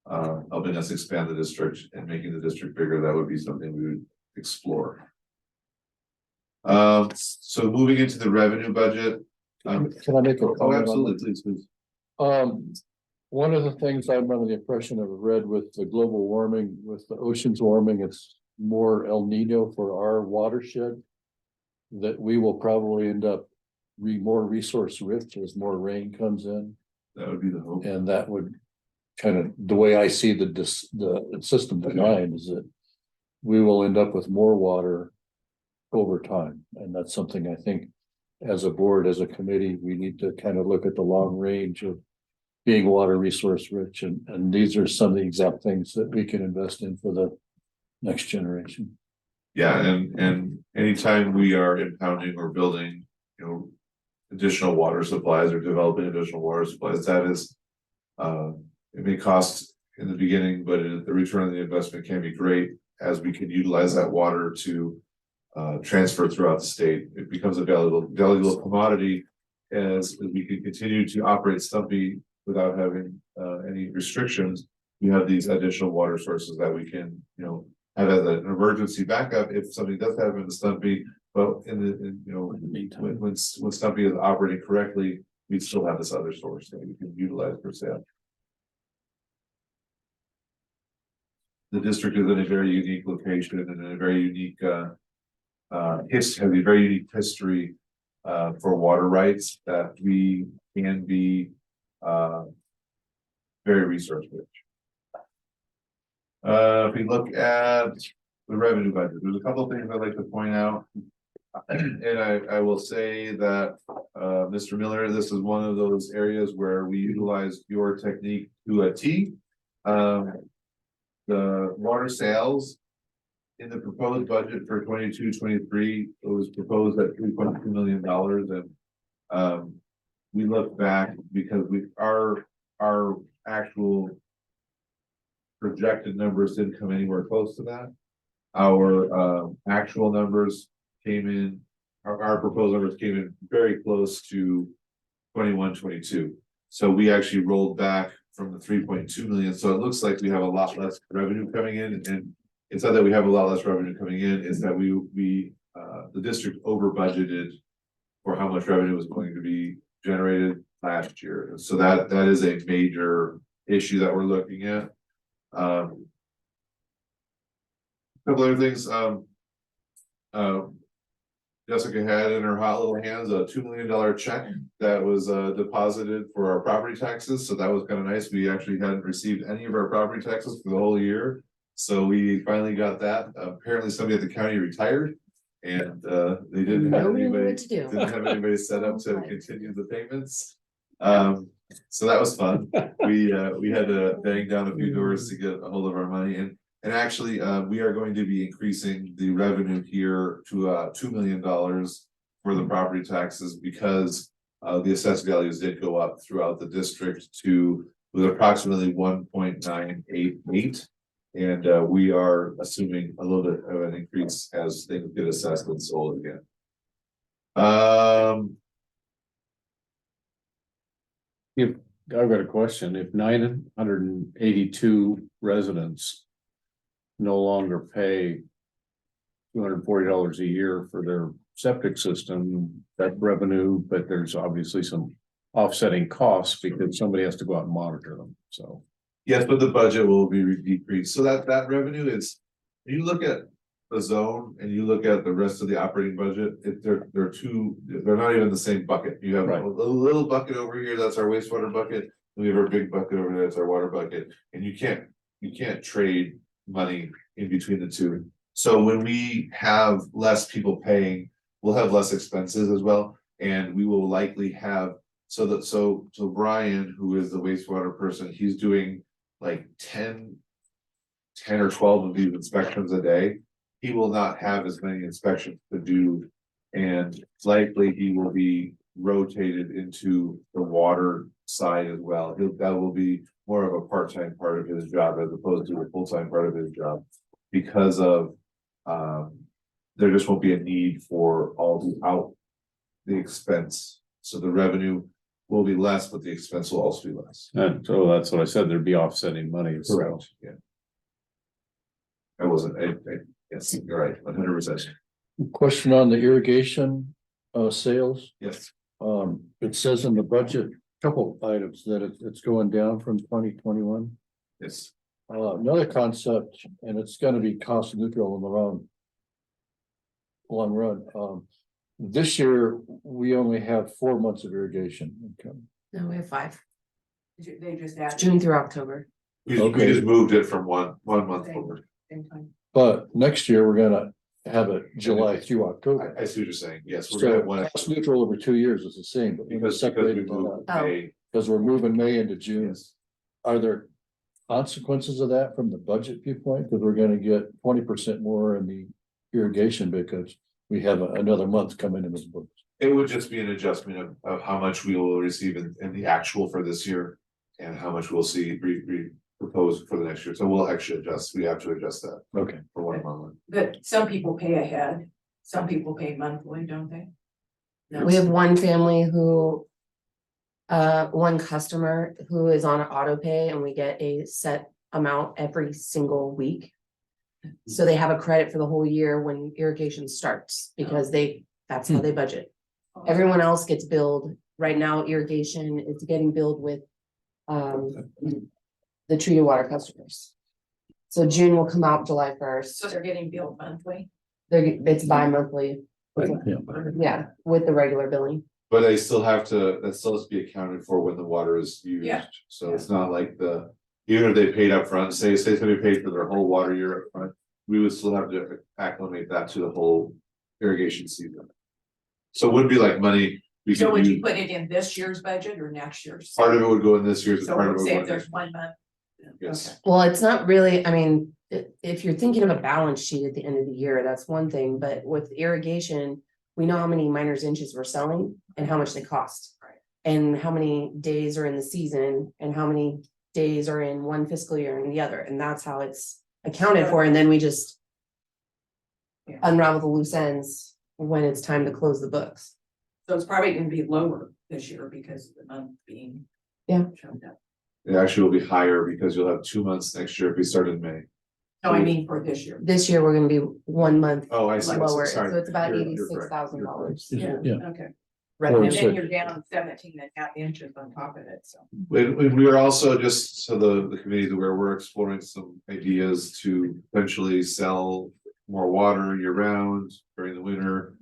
helping us expand the district and making the district bigger, that would be something we would explore. So moving into the revenue budget. Can I make a comment? Oh, on absolutely, that? please. One of the things I'm under the impression of read with the global warming, with the oceans warming, it's more El Nino for our watershed. That we will probably end up more resource rich as more rain comes in. That would be the hope. And that would kind of, the way I see the system designed is that we will end up with more water over time. And that's something I think as a board, as a committee, we need to kind of look at the long range of being water resource rich. And these are some of the exact things that we can invest in for the next generation. Yeah, and anytime we are impounding or building, additional water supplies or developing additional water supplies, that is, it may cost in the beginning, but the return on the investment can be great as we can utilize that water to transfer throughout the state. It becomes a valuable commodity as we can continue to operate Stumpy without having any restrictions. We have these additional water sources that we can, have as an emergency backup if something does happen to Stumpy. But in the meantime, when Stumpy is operating correctly, we still have this other source that we can utilize for sale. The district is in a very unique location and in a very unique has a very unique history for water rights that we can be very resource rich. If we look at the revenue budget, there's a couple of things I'd like to point out. And I will say that Mr. Miller, this is one of those areas where we utilize your technique to a T. The water sales in the proposed budget for 22-23, it was proposed at $3.2 million. And we look back because our actual projected numbers didn't come anywhere close to that. Our actual numbers came in, our proposed numbers came in very close to 21-22. So we actually rolled back from the 3.2 million, so it looks like we have a lot less revenue coming in, and it's not that we have a lot less revenue coming in, it's that the district over budgeted for how much revenue was going to be generated last year, so that is a major issue that we're looking at. Couple other things, Jessica had in her hot little hands a $2 million check that was deposited for our property taxes, so that was kind of nice. We actually hadn't received any of our property taxes for the whole year, so we finally got that. Apparently somebody at the county retired, and they didn't have Nobody knew anybody, what to do. didn't have anybody set up to continue the payments. So that was fun. We had to bang down a few doors to get a hold of our money, and actually, we are going to be increasing the revenue here to $2 million for the property taxes, because the assessed values did go up throughout the district with approximately 1.988. And we are assuming a little bit of an increase as things get assessed and sold again. I've got a question. If 982 residents no longer pay $240 a year for their septic system, that revenue, but there's obviously some offsetting costs because somebody has to go out and monitor them, so. Yes, but the budget will be decreased, so that revenue is, you look at the zone and you look at the rest of the operating budget, they're not even the same bucket. You have Right. a little bucket over here, that's our wastewater bucket, and we have our big bucket over there, that's our water bucket, and you can't trade money in between the two. So when we have less people paying, we'll have less expenses as well, and we will likely have, so Brian, who is the wastewater person, he's doing like 10 or 12 of these inspections a day. He will not have as many inspections to do, and likely he will be rotated into the water side as well. That will be more of a part-time part of his job as opposed to a full-time part of his job, because of there just won't be a need for all the expense. So the revenue will be less, but the expense will also be less. And so that's what I said, there'd be offsetting money. So. Correct. Yeah. I wasn't, yes, you're right, 100%. Question on the irrigation sales. Yes. It says in the budget, couple items that it's going down from 2021. Yes. Another concept, and it's gonna be cost neutral in the long run. This year, we only have 4 months of irrigation income. No, we have 5, They just added. June through October. We Okay. just moved it from one month Same. forward. Same time. But next year, we're gonna have it July through October. I see what you're saying, yes, we're gonna So have one, cost neutral over 2 years is the same, but we're because we separated moved Oh. May, because we're moving May into June. yes. Are there consequences of that from the budget viewpoint? Because we're gonna get 20% more in the irrigation because we have another month coming in this book. It would just be an adjustment of how much we will receive in the actual for this year. And how much we'll see proposed for the next year, so we'll actually adjust, we have to adjust that Okay. for 1 month. But some people pay ahead, some people pay monthly, don't they? No. We have one family who, one customer who is on auto pay and we get a set amount every single week. So they have a credit for the whole year when irrigation starts because that's how they budget. Everyone else gets billed. Right now, irrigation is getting billed with the treated water customers. So June will come out July 1st. So they're getting billed monthly. It's bi-monthly. Yeah, with the regular billing. But they still have to, that still has to be accounted for when the water is used. Yeah. So it's not like even if they paid up front, say somebody paid for their whole water year up front, we would still have to acclimate that to the whole irrigation season. So it would be like money. So would you put it in this year's budget or next year's? Part of it would go in this year's, and So part of it let's would say go if in there's next. 1 month. Yes. Well, it's not really, I mean, if you're thinking of a balance sheet at the end of the year, that's one thing, but with irrigation, we know how many miners inches we're selling and how much they cost. Right. And how many days are in the season and how many days are in one fiscal year and the other, and that's how it's accounted for, and then we just Yeah. unravel the loose ends when it's time to close the books. So it's probably gonna be lower this year because of the month being. It actually will be higher because you'll have 2 months next year if we start in May. No, I mean for this year. This year, we're gonna be 1 month Oh, I see. lower, Sorry. so it's about You're $86,000. correct. Yeah. Okay. Right. And then you're down 17.5 inches on top of it, so. We are also, just so the committee is aware, we're exploring some ideas to potentially sell more water year round during the winter.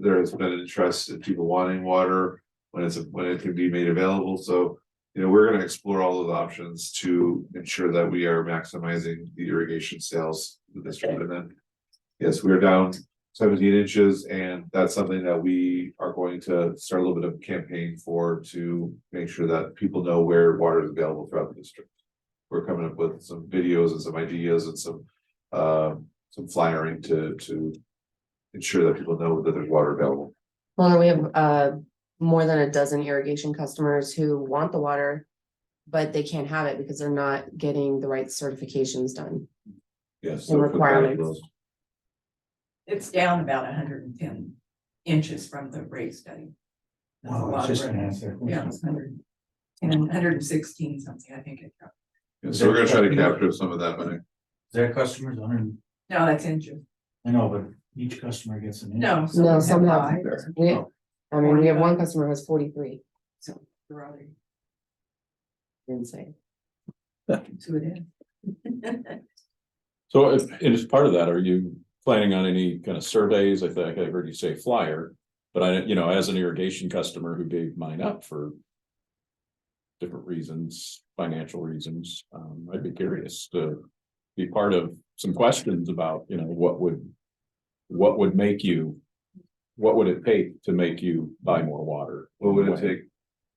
There has been an interest in people wanting water when it can be made available, so. You know, we're gonna explore all of the options to ensure that we are maximizing the irrigation sales of the district, and then. Yes, we're down 17 inches, and that's something that we are going to start a little bit of a campaign for to make sure that people know where water is available throughout the district. We're coming up with some videos and some ideas and some flyering to ensure that people know that there's water available. Well, we have more than a dozen irrigation customers who want the water, but they can't have it because they're not getting the right certifications done. Yes. And requirements. It's down about 110 inches from the rate study. That's a Oh, lot it's just of an rain. answer. Yeah, it's 116 something, I think it dropped. So we're gonna try to capture some of that money. Their customers, No, that's inches. I know, but each customer gets an. No. No, we some have, five. I mean, we have one customer who has 43, So, we're already insane. to it in. So if, and as part of that, are you planning on any kind of surveys? I think I heard you say flyer, but I, you know, as an irrigation customer who gave mine up for different reasons, financial reasons, I'd be curious to be part of some questions about, you know, what would make you, what would it take to make you buy more water? What would it take?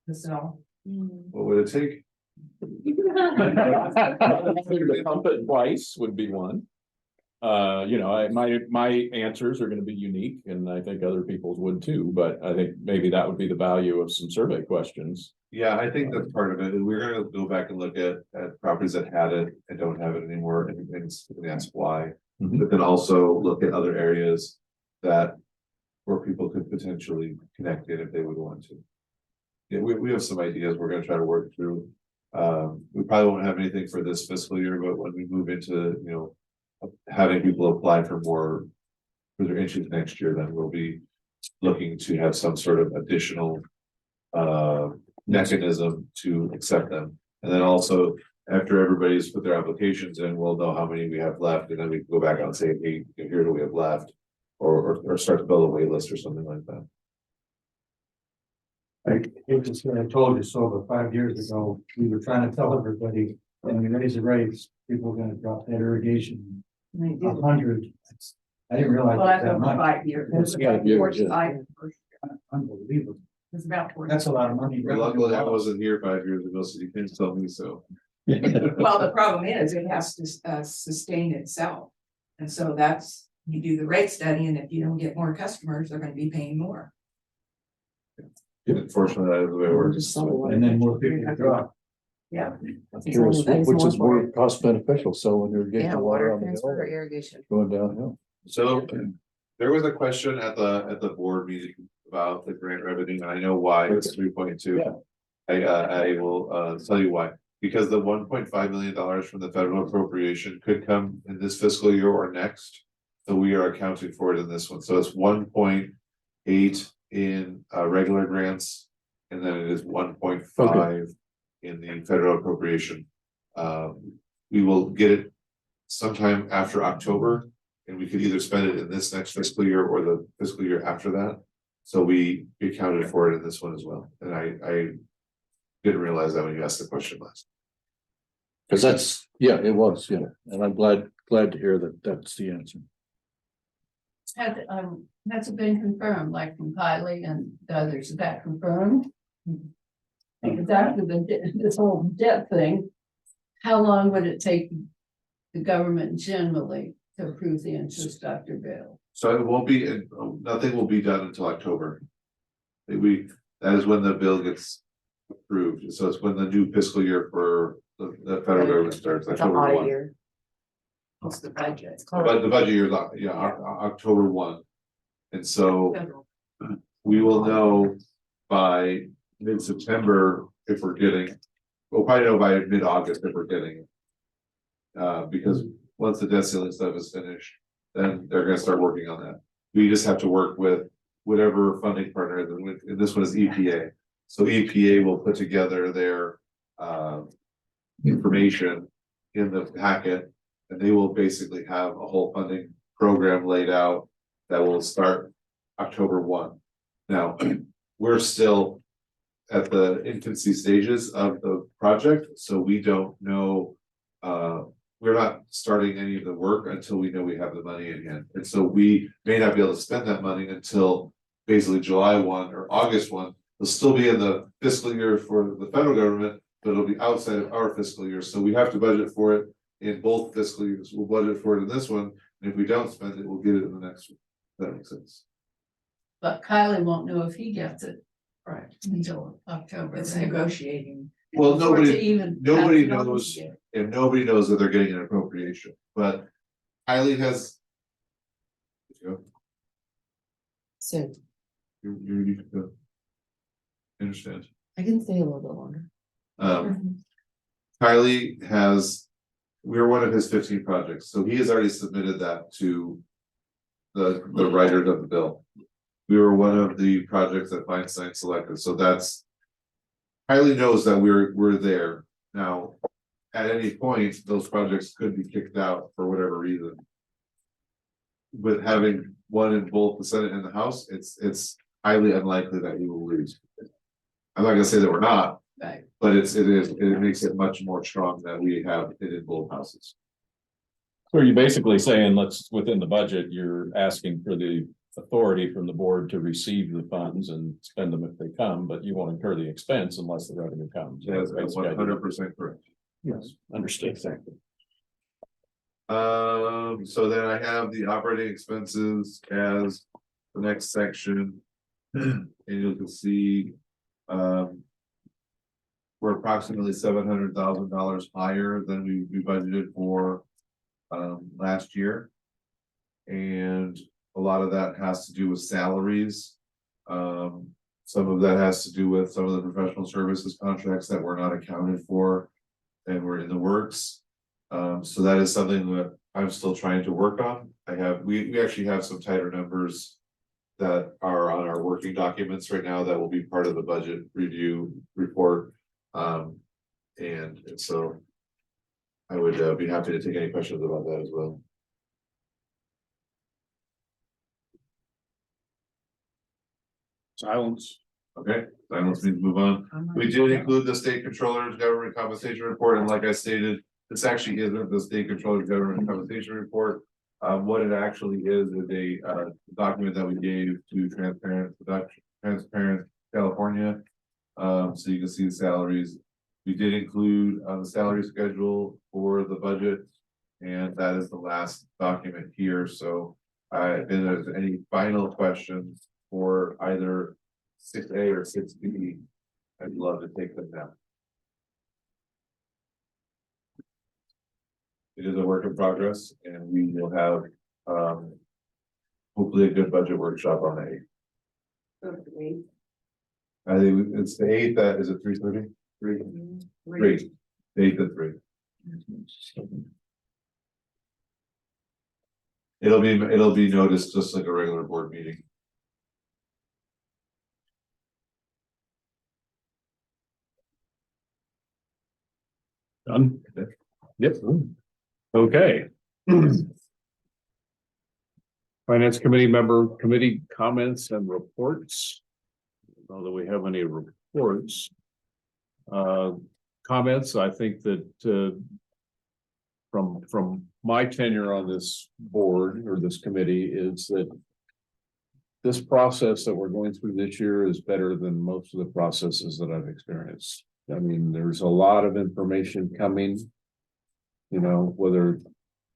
This is all. What would it take? To pump it twice would be one. You know, my answers are gonna be unique, and I think other people's would too, but I think maybe that would be the value of some survey questions. Yeah, I think that's part of it. We're gonna go back and look at properties that had it and don't have it anymore, and that's why. Mhm. But then also look at other areas that where people could potentially connect in if they would want to. Yeah, we have some ideas we're gonna try to work through. We probably won't have anything for this fiscal year, but when we move into, you know, having people apply for more for their inches next year, then we'll be looking to have some sort of additional mechanism to accept them. And then also, after everybody's put their applications in, we'll know how many we have left, and then we can go back and say, hey, here do we have left, or start to build a wait list or something like that. I told you so, but 5 years ago, we were trying to tell everybody, when we raise the rates, people were gonna drop that irrigation And they did. 100. I didn't realize Well, it that's that over much. 5 years. That's It was 5 years, about yeah. 45. Unbelievable. It was about 40. That's a lot of money. Luckily, I wasn't here 5 years ago, so you can't tell me so. Well, the problem is it has to sustain itself. And so that's, you do the rate study, and if you don't get more customers, they're gonna be paying more. Unfortunately, that is the way it works. And then more people drop. Yeah. I'm curious, which is more cost beneficial, so when you're Yeah, getting the water water on the transfer or hill, irrigation. going downhill. So there was a question at the board meeting about the grant revenue, and I know why it's 3.2. Yeah. I will tell you why, because the $1.5 million from the federal appropriation could come in this fiscal year or next. So we are accounting for it in this one, so it's 1.8 in regular grants, and then it is 1.5 in the federal appropriation. We will get it sometime after October, and we could either spend it in this next fiscal year or the fiscal year after that. So we accounted for it in this one as well, and I didn't realize that when you asked the question last. Cause that's, yeah, it was, yeah, and I'm glad to hear that that's the answer. Has it been confirmed, like from Kylie and the others, is that confirmed? Because after this whole debt thing, how long would it take the government generally to approve the interest after bill? So it won't be, nothing will be done until October. That is when the bill gets approved, so it's when the new fiscal year for the federal government starts. It's an October audit 1. year. What's the budget? But the budget year is, October 1. And so we will know by mid-September if we're getting we'll probably know by mid-August if we're getting it. Because once the debt ceiling stuff is finished, then they're gonna start working on that. We just have to work with whatever funding partner, and this one is EPA. So EPA will put together their information in the packet, and they will basically have a whole funding program laid out that will start October 1. Now, we're still at the infancy stages of the project, so we don't know. We're not starting any of the work until we know we have the money in hand, and so we may not be able to spend that money until basically July 1 or August 1. It'll still be in the fiscal year for the federal government, but it'll be outside of our fiscal year, so we have to budget for it in both fiscal years. We'll budget for it in this one, and if we don't spend it, we'll get it in the next one. That makes sense. But Kylie won't know if he gets it Right. until October. It's then. negotiating. Well, Or to nobody even nobody have it knows. yet. And nobody knows that they're getting an appropriation, but Kylie has. So You can go. Understand. I can stay a little bit longer. Kylie has, we're one of his 15 projects, so he has already submitted that to the writers of the bill. We were one of the projects that Feinstein selected, so that's. Kylie knows that we're there now. At any point, those projects could be kicked out for whatever reason. With having one in both the Senate and the House, it's highly unlikely that he will lose. I'm not gonna say that we're not, Right. but it makes it much more strong that we have it in both houses. So are you basically saying, within the budget, you're asking for the authority from the board to receive the funds and spend them if they come, but you won't incur the expense unless the revenue comes? That's Basically, 100% correct. Yes, understood, exactly. So then I have the operating expenses as the next section. And you can see, we're approximately $700,000 higher than we budgeted for last year. And a lot of that has to do with salaries. Some of that has to do with some of the professional services contracts that were not accounted for and were in the works. So that is something that I'm still trying to work on. We actually have some tighter numbers that are on our working documents right now that will be part of the budget review report. And so I would be happy to take any questions about that as well. Silence. Okay, silence means move on. We did include the state controller's government compensation report, and like I stated, this actually isn't the state controller's government compensation report. What it actually is a document that we gave to Transparent California. So you can see the salaries. We did include the salary schedule for the budget, and that is the last document here. So if there's any final questions for either 6A or 6B, I'd love to take them now. It is a work in progress, and we will have hopefully a good budget workshop on the 8th. I think it's the 8th. That is it 3:30? 3. 8 to 3. It'll be noticed just like a regular board meeting. Done? Yep. Okay. Finance committee member committee comments and reports. Not that we have any reports. Comments, I think that from my tenure on this board or this committee is that this process that we're going through this year is better than most of the processes that I've experienced. I mean, there's a lot of information coming. You know, whether,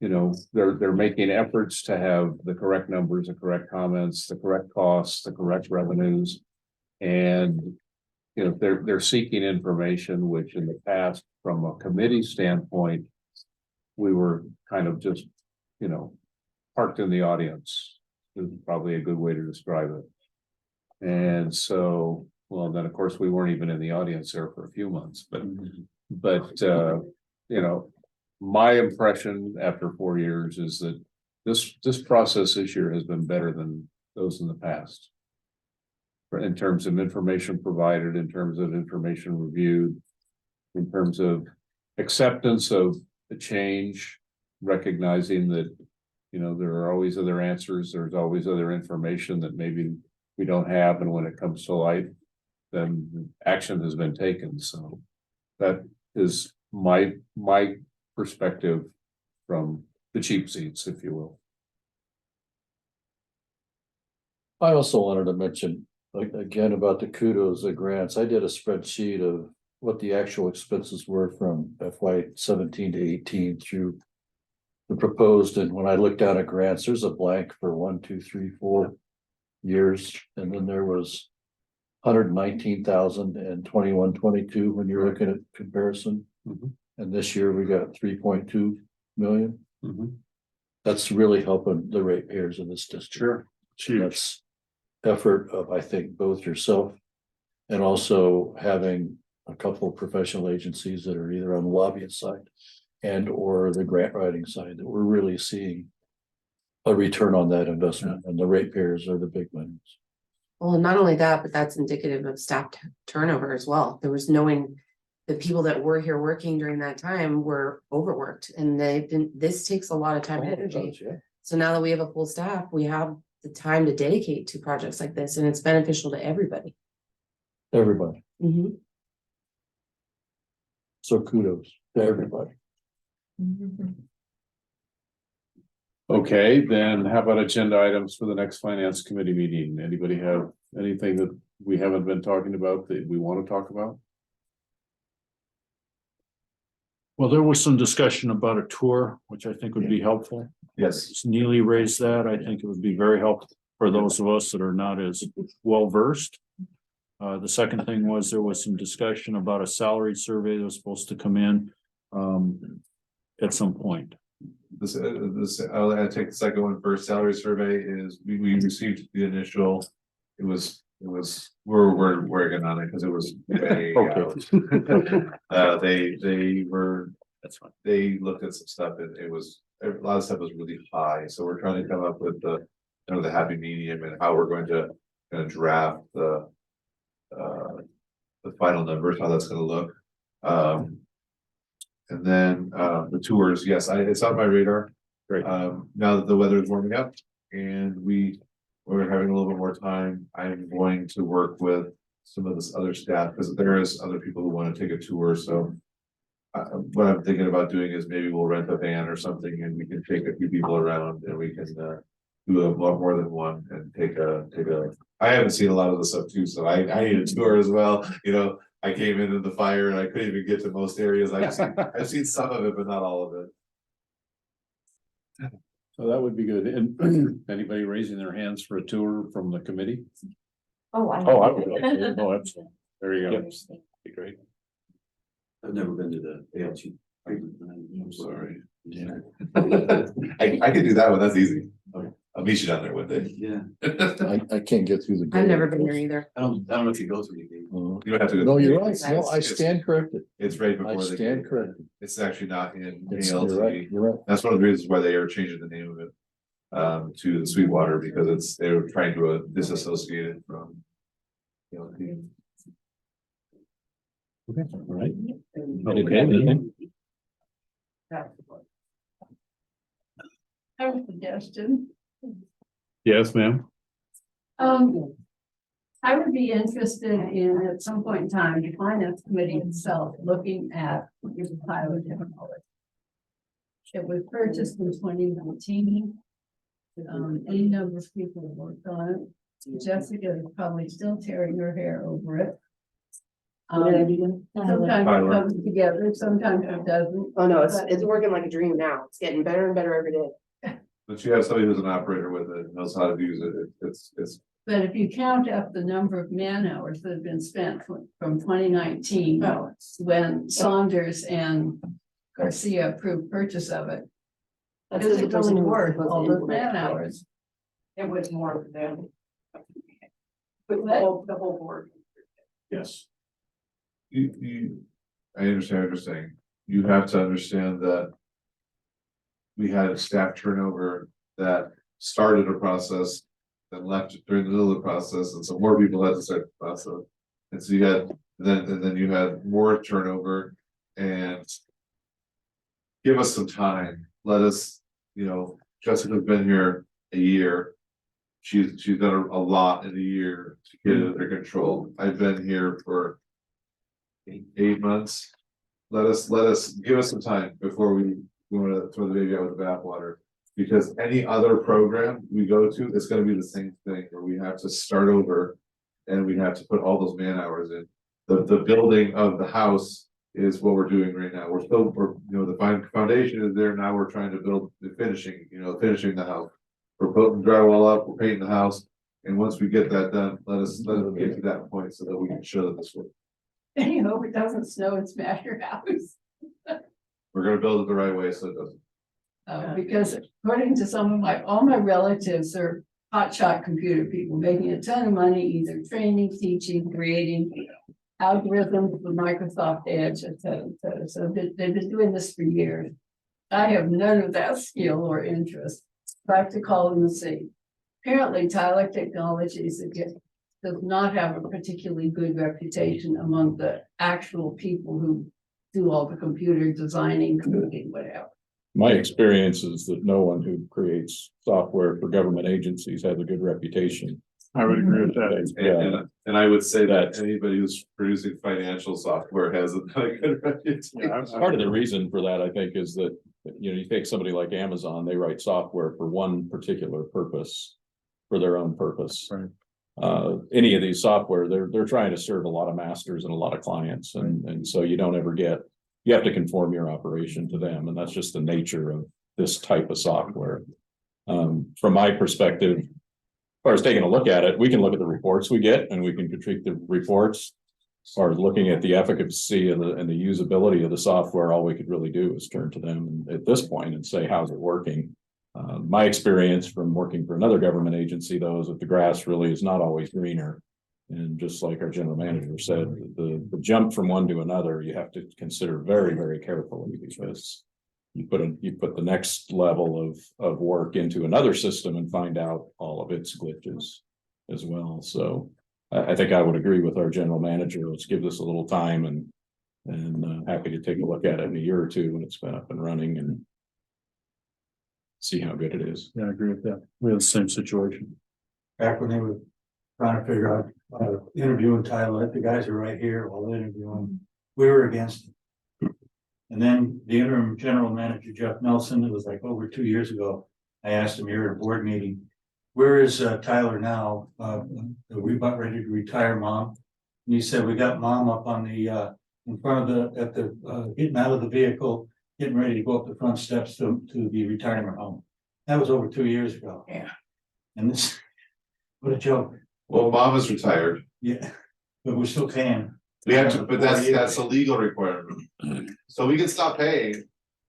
you know, they're making efforts to have the correct numbers, the correct comments, the correct costs, the correct revenues. And, you know, they're seeking information, which in the past, from a committee standpoint, we were kind of just, you know, parked in the audience is probably a good way to describe it. And so, well, then of course, we weren't even in the audience there for a few months, but But, you know, my impression after 4 years is that this process this year has been better than those in the past. In terms of information provided, in terms of information reviewed, in terms of acceptance of the change, recognizing that, you know, there are always other answers, there's always other information that maybe we don't have, and when it comes to light, then action has been taken, so that is my perspective from the cheap seats, if you will. I also wanted to mention, like, again, about the kudos, the grants. I did a spreadsheet of what the actual expenses were from FY 17 to 18 through the proposed, and when I looked down at grants, there's a blank for 1, 2, 3, 4 years, and then there was 119,000 and 21, 22 when you're looking at comparison. And this year we got 3.2 million. That's really helping the ratepayers in this district. Sure. That's effort of, I think, both yourself and also having a couple of professional agencies that are either on the lobbying side and or the grant writing side, that we're really seeing a return on that investment, and the ratepayers are the big winners. Well, and not only that, but that's indicative of staff turnover as well. There was knowing the people that were here working during that time were overworked, and this takes a lot of time and energy. So now that we have a full staff, we have the time to dedicate to projects like this, and it's beneficial to everybody. Everybody. Mhm. So kudos to everybody. Okay, then how about agenda items for the next finance committee meeting? Anybody have anything that we haven't been talking about that we want to talk about? Well, there was some discussion about a tour, which I think would be helpful. Yes. Neely raised that. I think it would be very helpful for those of us that are not as well versed. The second thing was there was some discussion about a salary survey that was supposed to come in at some point. I'll take the second one first. Salary survey is, we received the initial, we're working on it because it was way out. They were, That's fine. they looked at some stuff and it was, a lot of stuff was really high, so we're trying to come up with the, you know, the happy medium and how we're going to draft the final numbers, how that's gonna look. And then the tours, yes, it's on my radar. Great. Now that the weather is warming up and we're having a little bit more time, I'm going to work with some of this other staff, because there is other people who want to take a tour, so. What I'm thinking about doing is maybe we'll rent a van or something and we can take a few people around and we can do a lot more than one and take a. I haven't seen a lot of the stuff too, so I need a tour as well, you know. I came into the fire and I couldn't even get to most areas. I've seen some of it, but not all of it. So that would be good. And anybody raising their hands for a tour from the committee? Oh, I. Oh, I would. Oh, absolutely. There you go. Yep. Be great. I've never been to the ALT. I'm sorry. I could do that one, that's easy. I'll meet you down there one day. Yeah, I can't get through the. I've never been there either. I don't know if you go through the gate. Uh, You don't have to. go No, to the you're gate. right. No, I stand corrected. It's right I before the stand gate. corrected. It's actually not in You're ALT. right. You're right. That's one of the reasons why they are changing the name of it to the Sweetwater, because they were trying to disassociate it from. ALT. Okay, all right. Okay, anything? I have a suggestion. Yes, ma'am. I would be interested in, at some point in time, the finance committee itself looking at the pilot technology. It was purchased in 2019. Any number of people have worked on it. Jessica is probably still tearing her hair over it. Sometimes it comes together, sometimes it doesn't. Oh, no, it's working like a dream now. It's getting better and better every day. But you have somebody who's an operator with it, knows how to use it, it's. But if you count up the number of man hours that have been spent from 2019, when Saunders and Garcia approved purchase of it. Because it doesn't work, all those man hours. It was more for them. But The whole board. Yes. You I understand what you're saying. You have to understand that. We had a staff turnover that started a process. Then left during the middle of the process, and so more people had to start the process. And so you had, then you had more turnover and. Give us some time, let us, Jessica's been here a year. She's done a lot in a year to get it under control. I've been here for 8 months. Let us give us some time before we want to throw the baby out with the bathwater. Because any other program we go to, it's gonna be the same thing, where we have to start over. And we have to put all those man hours in. The building of the house is what we're doing right now. We're the foundation is there, now we're trying to build the finishing the house. We're putting drywall up, we're painting the house, and once we get that done, let us get to that point so that we can show that this works. And you hope it doesn't snow and smash your house. We're gonna build it the right way so it doesn't. Because according to all my relatives are hotshot computer people making a ton of money, either training, teaching, creating algorithms for Microsoft Edge, et cetera, et cetera. So they've been doing this for years. I have none of that skill or interest. I have to call them and say, apparently Tyler Technologies does not have a particularly good reputation among the actual people who do all the computer designing, coding, whatever. My experience is that no one who creates software for government agencies has a good reputation. I would agree with that. Yeah, And I would say that anybody who's producing financial software has a good reputation. part of the reason for that, I think, is that, you take somebody like Amazon, they write software for one particular purpose, for their own purpose. Right. Any of these software, they're trying to serve a lot of masters and a lot of clients, and so you don't ever you have to conform your operation to them, and that's just the nature of this type of software. From my perspective, as far as taking a look at it, we can look at the reports we get and we can critique the reports. As far as looking at the efficacy and the usability of the software, all we could really do is turn to them at this point and say, how's it working? My experience from working for another government agency, though, is that the grass really is not always greener. And just like our general manager said, the jump from one to another, you have to consider very, very carefully, because you put the next level of work into another system and find out all of its glitches as well. So I think I would agree with our general manager. Let's give this a little time, and happy to take a look at it in a year or two when it's been up and running and see how good it is. Yeah, I agree with that. We have the same situation. Back when they were trying to figure out, interviewing Tyler, the guys are right here while interviewing, we were against it. And then the interim general manager, Jeff Nelson, it was like over 2 years ago, I asked him here at a board meeting, where is Tyler now? Are we about ready to retire, Mom? And he said, we got Mom up on the, in front of getting out of the vehicle, getting ready to go up the front steps to the retirement home. That was over 2 years ago. Yeah. And this, what a joke. Well, Mom is retired. Yeah, but we're still paying. We have to, but that's a legal requirement. So we can stop paying.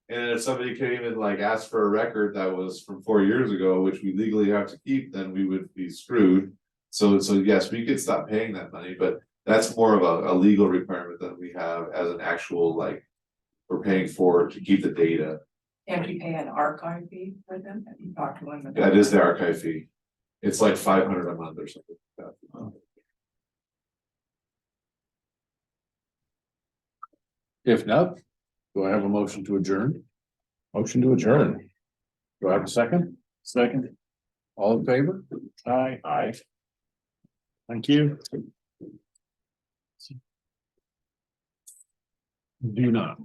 And if somebody came and asked for a record that was from 4 years ago, which we legally have to keep, then we would be screwed. So yes, we could stop paying that money, but that's more of a legal requirement that we have as an actual, we're paying for to keep the data. And we pay an archive fee for them, have you talked to them about That is the archive fee. It's like $500 a month or something like that. If not, do I have a motion to adjourn? Motion to adjourn. Do I have a second? Second. All in favor? Aye. Aye. Thank you. Do not.